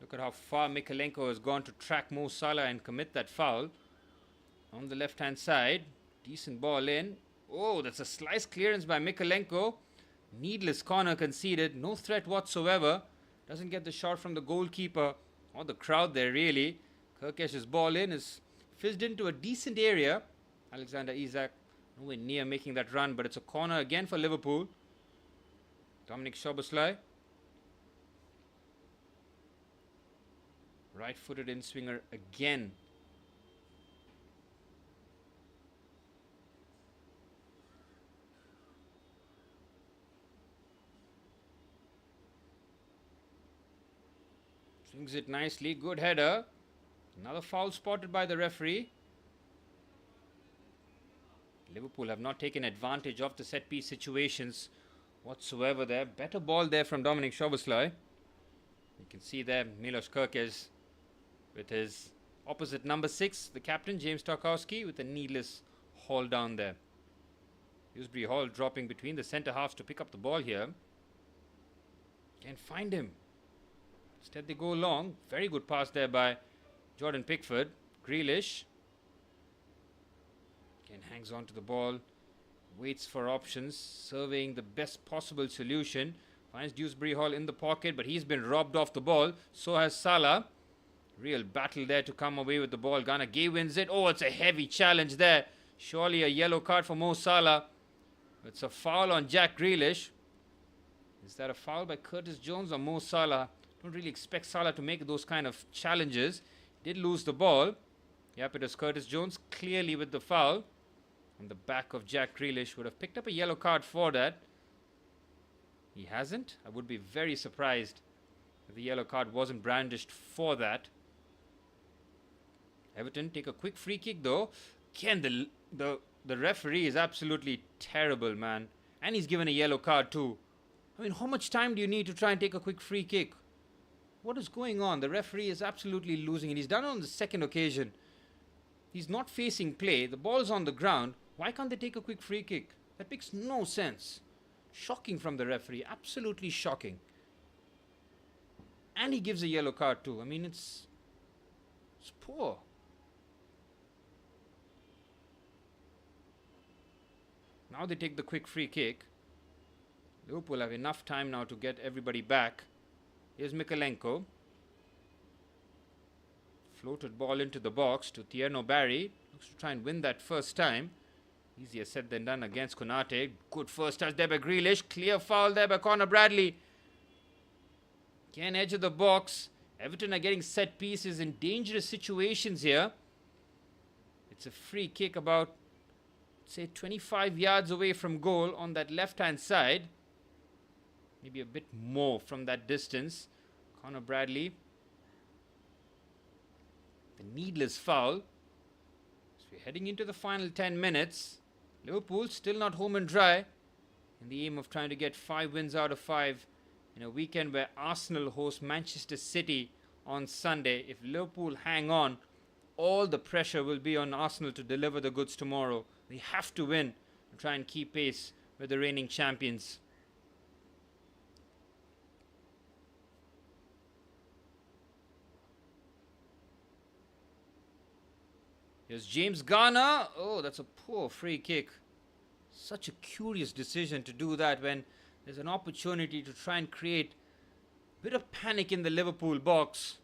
Look at how far Mykolenko has gone to track Mo Salah and commit that foul. On the left-hand side, decent ball in. Oh, that's a slice clearance by Mykolenko. Needless corner conceded. No threat whatsoever. Doesn't get the shot from the goalkeeper or the crowd there really. Kirkesh's ball in is fizzed into a decent area. Alexander Isak nowhere near making that run, but it's a corner again for Liverpool. Dominic Szoboszlai. Right-footed in-swinger again. Swings it nicely. Good header. Another foul spotted by the referee. Liverpool have not taken advantage of the set-piece situations whatsoever there. Better ball there from Dominic Szoboszlai. You can see there Milos Kerkez with his opposite number 6, the captain James Tarkowski, with a needless haul down there. Dewsbury Hall dropping between the centre halves to pick up the ball here. Can't find him. Instead they go long. Very good pass there by Jordan Pickford. Grealish. Again hangs on to the ball. Waits for options. Surveying the best possible solution. Finds Dewsbury Hall in the pocket, but he's been robbed off the ball. So has Salah. Real battle there to come away with the ball. Ghana Gay wins it. Oh, it's a heavy challenge there. Surely a yellow card for Mo Salah. It's a foul on Jack Grealish. Is that a foul by Curtis Jones or Mo Salah? Don't really expect Salah to make those kind of challenges. Did lose the ball. Yep, it was Curtis Jones clearly with the foul. On the back of Jack Grealish. Would have picked up a yellow card for that. He hasn't. I would be very surprised if the yellow card wasn't brandished for that. Everton take a quick free kick though. Again, the referee is absolutely terrible, man. And he's given a yellow card too. I mean, how much time do you need to try and take a quick free kick? What is going on? The referee is absolutely losing it. He's done it on the second occasion. He's not facing play. The ball's on the ground. Why can't they take a quick free kick? That makes no sense. Shocking from the referee. Absolutely shocking. And he gives a yellow card too. I mean, it's poor. Now they take the quick free kick. Liverpool have enough time now to get everybody back. Here's Mykolenko. Floated ball into the box to Tierno Barry. Looks to try and win that first time. Easier said than done against Konate. Good first touch there by Grealish. Clear foul there by Conor Bradley. Again, edge of the box. Everton are getting set pieces in dangerous situations here. It's a free kick about, say, 25 yards away from goal on that left-hand side. Maybe a bit more from that distance. Conor Bradley. The needless foul. So we're heading into the final 10 minutes. Liverpool still not home and dry. In the aim of trying to get 5 wins out of 5 in a weekend where Arsenal host Manchester City on Sunday. If Liverpool hang on, all the pressure will be on Arsenal to deliver the goods tomorrow. They have to win and try and keep pace with the reigning champions. Here's James Garner. Oh, that's a poor free kick. Such a curious decision to do that when there's an opportunity to try and create a bit of panic in the Liverpool box.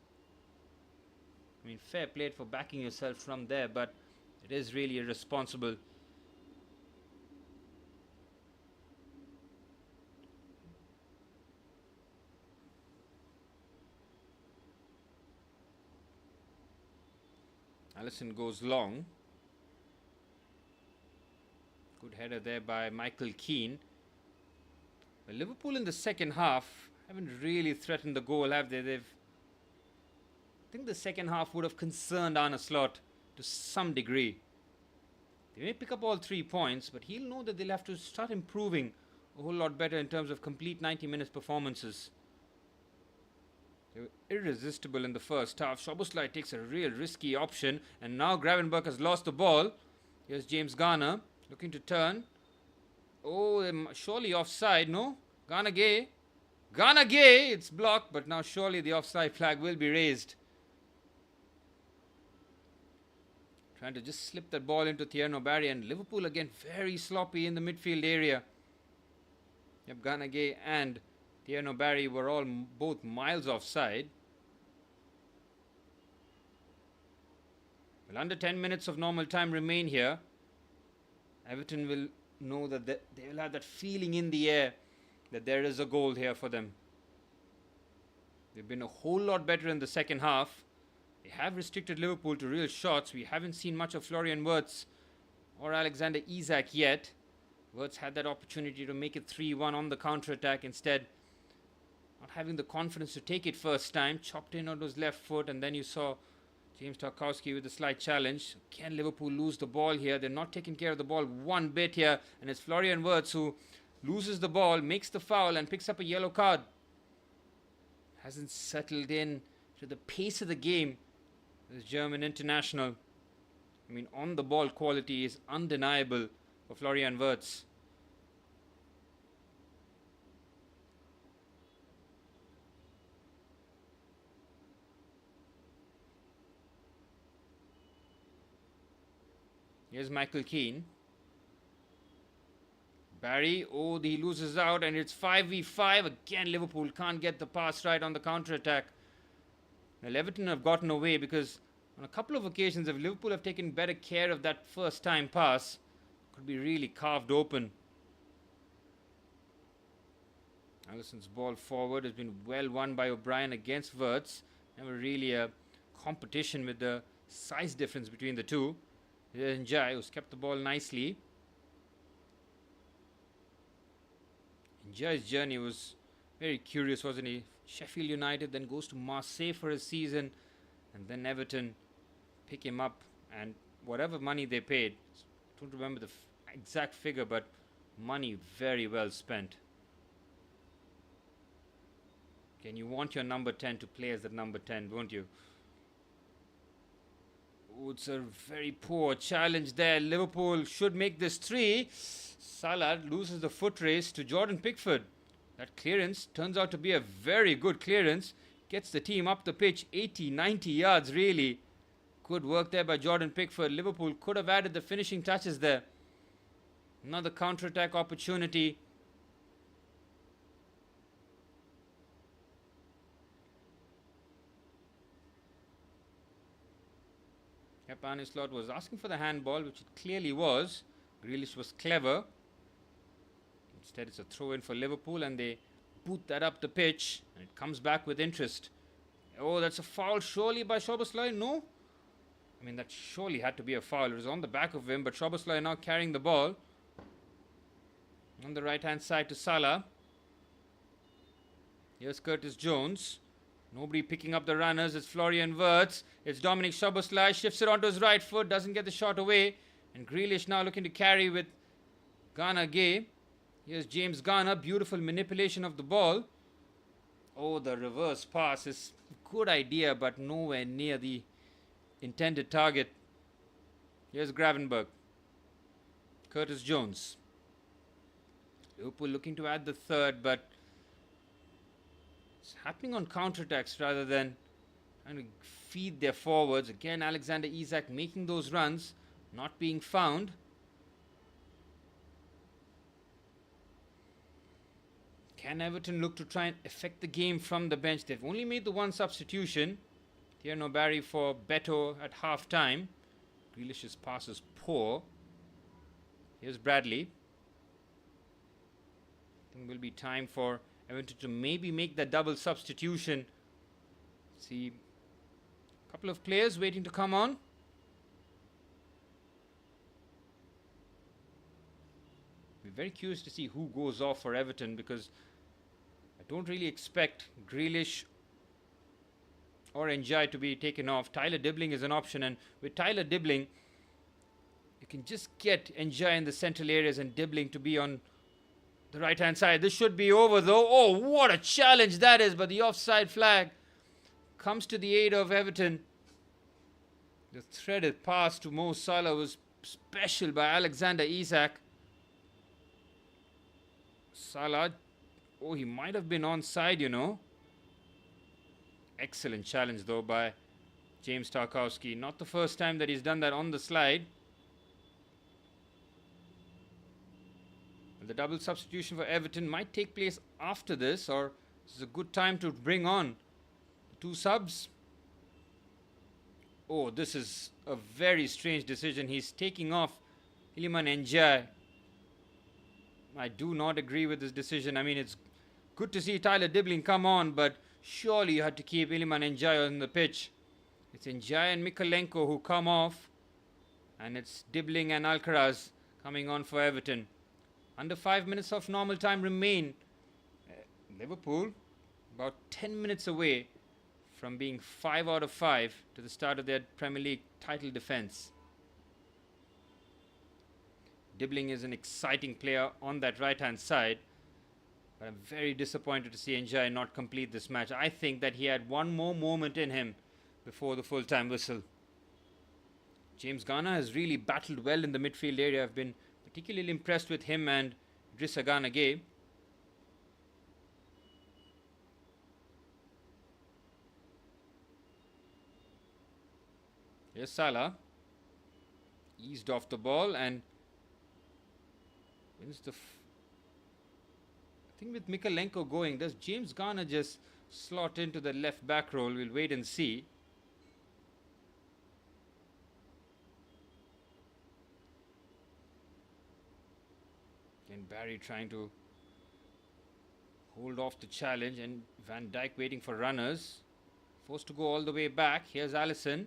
I mean, fair play for backing yourself from there, but it is really irresponsible. Alisson goes long. Good header there by Michael Keane. But Liverpool in the second half haven't really threatened the goal, have they? I think the second half would have concerned Arne Slot to some degree. They may pick up all 3 points, but he'll know that they'll have to start improving a whole lot better in terms of complete 90 minutes performances. They were irresistible in the first half. Szoboszlai takes a real risky option, and now Gravenberch has lost the ball. Here's James Garner looking to turn. Oh, surely offside, no? Garner Gay, it's blocked, but now surely the offside flag will be raised. Trying to just slip that ball into Thierno Barry, and Liverpool again very sloppy in the midfield area. Yep, Garner Gay and Thierno Barry were all both miles offside. Well, under 10 minutes of normal time remain here. Everton will know that they will have that feeling in the air that there is a goal here for them. They've been a whole lot better in the second half. They have restricted Liverpool to real shots. We haven't seen much of Florian Wirtz or Alexander Isak yet. Wirtz had that opportunity to make it 3-1 on the counter-attack. Instead, not having the confidence to take it first time, chopped in on his left foot, and then you saw James Tarkowski with a slight challenge. Can Liverpool lose the ball here? They're not taking care of the ball one bit here, and it's Florian Wirtz who loses the ball, makes the foul, and picks up a yellow card. Hasn't settled in to the pace of the game, this German international. I mean, on the ball quality is undeniable for Florian Wirtz. Here's Michael Keane. Barry, oh, he loses out, and it's 5v5. Again, Liverpool can't get the pass right on the counter-attack. Well, Everton have gotten away because on a couple of occasions, if Liverpool have taken better care of that first-time pass, could be really carved open. Alisson's ball forward has been well won by O'Brien against Wirtz. Never really a competition with the size difference between the two. Here's Njai, who's kept the ball nicely. Njai's journey was very curious, wasn't he? Sheffield United, then goes to Marseille for a season, and then Everton pick him up, and whatever money they paid, I don't remember the exact figure, but money very well spent. Again, you want your number 10 to play as the number 10, won't you? Oh, it's a very poor challenge there. Liverpool should make this 3. Salah loses the foot race to Jordan Pickford. That clearance turns out to be a very good clearance. Gets the team up the pitch 80, 90 yards really. Good work there by Jordan Pickford. Liverpool could have added the finishing touches there. Another counter-attack opportunity. Yep, Arne Slot was asking for the handball, which it clearly was. Grealish was clever. Instead, it's a throw-in for Liverpool, and they boot that up the pitch, and it comes back with interest. Oh, that's a foul surely by Szoboszlai, no? I mean, that surely had to be a foul. It was on the back of him, but Szoboszlai now carrying the ball. On the right-hand side to Salah. Here's Curtis Jones. Nobody picking up the runners. It's Florian Wirtz. It's Dominic Szoboszlai. Shifts it onto his right foot. Doesn't get the shot away. And Grealish now looking to carry with Garner Gay. Here's James Garner. Beautiful manipulation of the ball. Oh, the reverse pass is a good idea, but nowhere near the intended target. Here's Gravenberch. Curtis Jones. Liverpool looking to add the third, but it's happening on counterattacks rather than trying to feed their forwards. Again, Alexander Isak making those runs, not being found. Can Everton look to try and affect the game from the bench? They've only made the one substitution. Thierry Barry for Beto at half time. Grealish's pass is poor. Here's Bradley. I think will be time for Everton to maybe make that double substitution. See a couple of players waiting to come on. Be very curious to see who goes off for Everton, because I don't really expect Grealish or Njai to be taken off. Tyler Dibbling is an option, and with Tyler Dibbling, you can just get Njai in the central areas and Dibbling to be on the right hand side. This should be over though. Oh, what a challenge that is, but the offside flag comes to the aid of Everton. The threaded pass to Mo Salah was special by Alexander Isak. Salah, oh, he might have been onside, you know. Excellent challenge though by James Tarkowski. Not the first time that he's done that on the slide. The double substitution for Everton might take place after this, or this is a good time to bring on the two subs. Oh, this is a very strange decision. He's taking off Iliman Ndiaye. I do not agree with this decision. I mean, it's good to see Tyler Dibbling come on, but surely you had to keep Iliman Ndiaye on the pitch. It's Ndiaye and Mikalenko who come off, and it's Dibbling and Alcaraz coming on for Everton. Under 5 minutes of normal time remain. Liverpool about 10 minutes away from being 5 out of 5 to the start of their Premier League title defence. Dibbling is an exciting player on that right hand side, but I'm very disappointed to see Njai not complete this match. I think that he had one more moment in him before the full time whistle. James Garner has really battled well in the midfield area. I've been particularly impressed with him and Idrissa Gana Gueye. Here's Salah. Eased off the ball and wins the... I think with Mikalenko going, does James Garner just slot into the left back role? We'll wait and see. And Barry trying to hold off the challenge, and Van Dijk waiting for runners. Forced to go all the way back. Here's Alisson.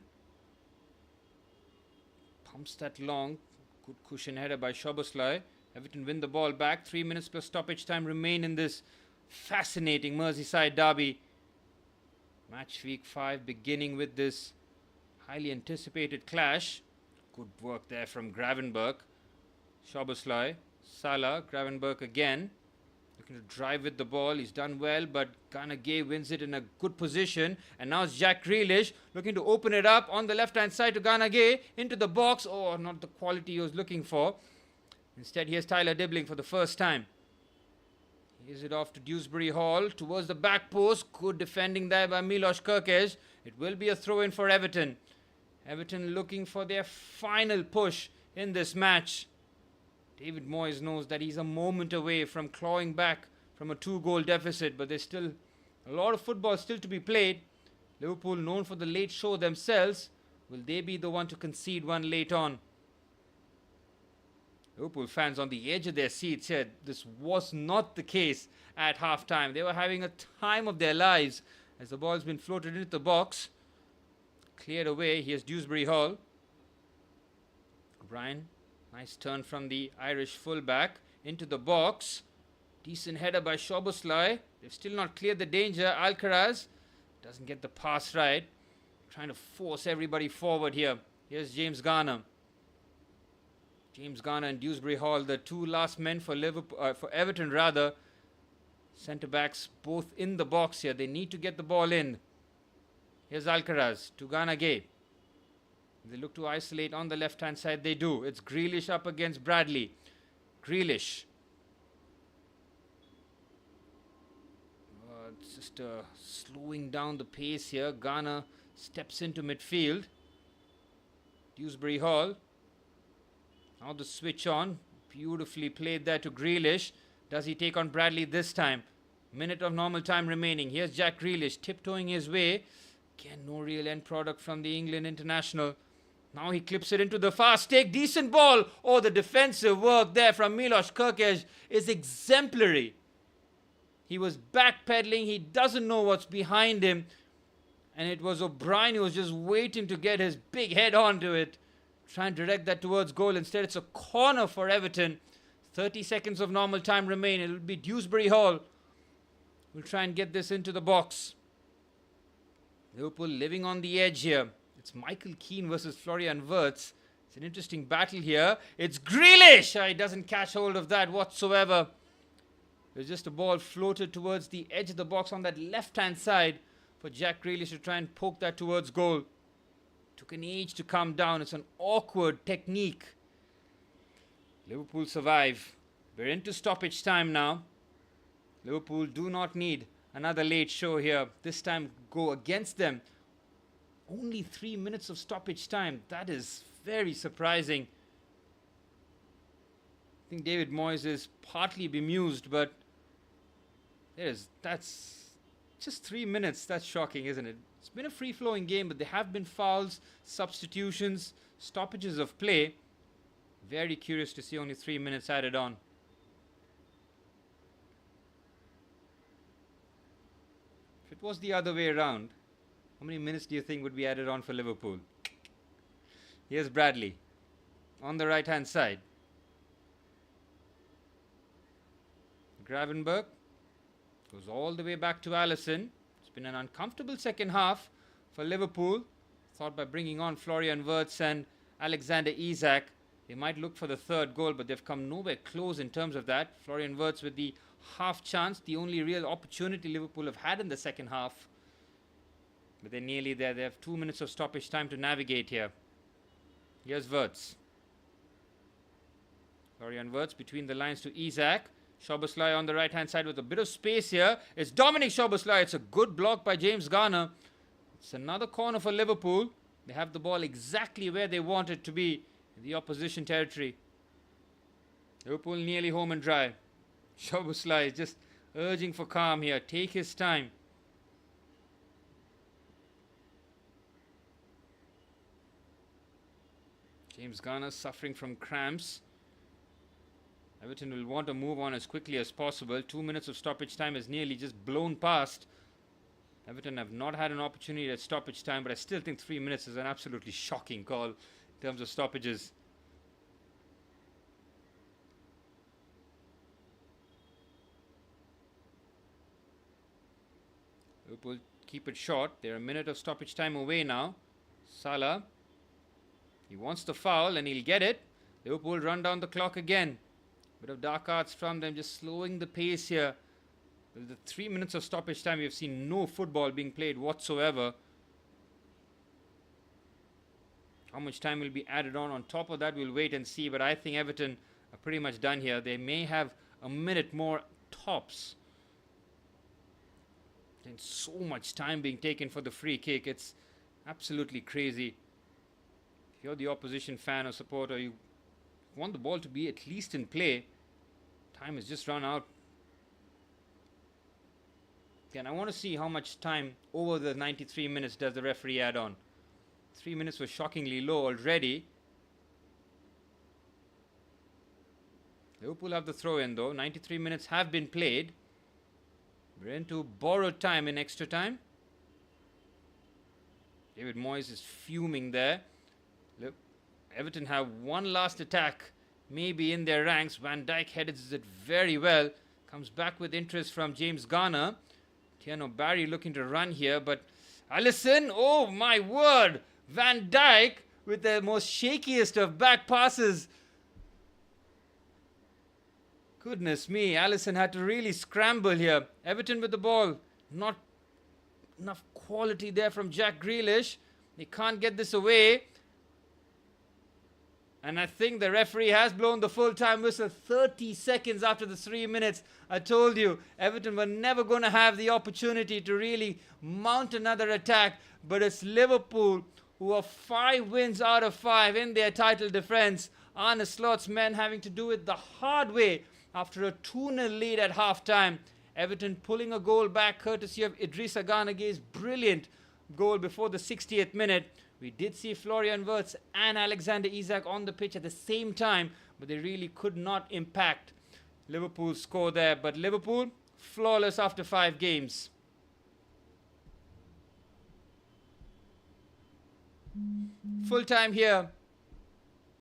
Pumps that long. Good cushion header by Szoboszlai. Everton win the ball back. 3 minutes plus stoppage time remain in this fascinating Merseyside derby. Match week 5 beginning with this highly anticipated clash. Good work there from Gravenberch. Szoboszlai. Salah, Gravenberch again, looking to drive with the ball. He's done well, but Gana Gueye wins it in a good position. And now it's Jack Grealish looking to open it up on the left-hand side to Gana Gueye into the box. Oh, not the quality he was looking for. Instead, here's Tyler Dibbling for the first time. Here's it off to Dewsbury Hall towards the back post. Good defending there by Milos Kerkez. It will be a throw-in for Everton. Everton looking for their final push in this match. David Moyes knows that he's a moment away from clawing back from a 2-goal deficit, but there's still a lot of football still to be played. Liverpool, known for the late show themselves, will they be the one to concede one late on? Liverpool fans on the edge of their seats here. This was not the case at half-time. They were having a time of their lives as the ball's been floated into the box. Cleared away. Here's Dewsbury Hall. O'Brien. Nice turn from the Irish fullback into the box. Decent header by Szoboszlai. They've still not cleared the danger. Alcaraz doesn't get the pass right. Trying to force everybody forward here. Here's James Garner. James Garner and Dewsbury Hall, the two last men for Liverpool, for Everton rather. Centre-backs both in the box here. They need to get the ball in. Here's Alcaraz to Gana Gay. They look to isolate on the left-hand side. They do. It's Grealish up against Bradley. Grealish. It's just slowing down the pace here. Ghana steps into midfield. Dewsbury Hall. Now the switch on. Beautifully played there to Grealish. Does he take on Bradley this time? Minute of normal time remaining. Here's Jack Grealish tiptoeing his way. Again, no real end product from the England international. Now he clips it into the fast take. Decent ball. Oh, the defensive work there from Milos Kerkez is exemplary. He was backpedaling. He doesn't know what's behind him. And it was O'Brien who was just waiting to get his big head onto it. Try and direct that towards goal. Instead, it's a corner for Everton. 30 seconds of normal time remain. It will be Dewsbury Hall. We'll try and get this into the box. Liverpool living on the edge here. It's Michael Keane versus Florian Wirtz. It's an interesting battle here. It's Grealish! He doesn't catch hold of that whatsoever. There's just a ball floated towards the edge of the box on that left-hand side for Jack Grealish to try and poke that towards goal. Took an age to come down. It's an awkward technique. Liverpool survive. We're into stoppage time now. Liverpool do not need another late show here. This time go against them. Only 3 minutes of stoppage time. That is very surprising. I think David Moyes is partly bemused, but that's just 3 minutes. That's shocking, isn't it? It's been a free-flowing game, but there have been fouls, substitutions, stoppages of play. Very curious to see only 3 minutes added on. If it was the other way around, how many minutes do you think would be added on for Liverpool? Here's Bradley on the right-hand side. Gravenberch goes all the way back to Alisson. It's been an uncomfortable second half for Liverpool. Thought by bringing on Florian Wirtz and Alexander Isak, they might look for the third goal, but they've come nowhere close in terms of that. Florian Wirtz with the half chance, the only real opportunity Liverpool have had in the second half. But they're nearly there. They have 2 minutes of stoppage time to navigate here. Here's Wirtz. Florian Wirtz between the lines to Isak. Szoboszlai on the right-hand side with a bit of space here. It's Dominic Szoboszlai. It's a good block by James Garner. It's another corner for Liverpool. They have the ball exactly where they want it to be, in the opposition territory. Liverpool nearly home and dry. Szoboszlai is just urging for calm here. Take his time. James Garner suffering from cramps. Everton will want to move on as quickly as possible. 2 minutes of stoppage time is nearly just blown past. Everton have not had an opportunity at stoppage time, but I still think 3 minutes is an absolutely shocking call in terms of stoppages. Liverpool keep it short. They're a minute of stoppage time away now. Salah. He wants the foul and he'll get it. Liverpool run down the clock again. Bit of dark arts from them, just slowing the pace here. With the 3 minutes of stoppage time, we've seen no football being played whatsoever. How much time will be added on top of that, we'll wait and see. But I think Everton are pretty much done here. They may have a minute more tops. And so much time being taken for the free kick. It's absolutely crazy. If you're the opposition fan or supporter, you want the ball to be at least in play. Time has just run out. Again, I want to see how much time over the 93 minutes does the referee add on. 3 minutes was shockingly low already. Liverpool have the throw in though. 93 minutes have been played. We're into borrowed time in extra time. David Moyes is fuming there. Look, Everton have one last attack maybe in their ranks. Van Dijk heads it very well. Comes back with interest from James Garner. Tiano Barry looking to run here, but Alisson, oh my word! Van Dijk with the most shakiest of back passes. Goodness me, Alisson had to really scramble here. Everton with the ball. Not enough quality there from Jack Grealish. They can't get this away. And I think the referee has blown the full-time whistle 30 seconds after the 3 minutes. I told you, Everton were never going to have the opportunity to really mount another attack. But it's Liverpool who are 5 wins out of 5 in their title defence. Arne Slot's men having to do it the hard way after a 2-0 lead at half-time. Everton pulling a goal back courtesy of Idrissa Gueye brilliant goal before the 60th minute. We did see Florian Wirtz and Alexander Isak on the pitch at the same time, but they really could not impact Liverpool's score there. But Liverpool, flawless after 5 games. Full time here.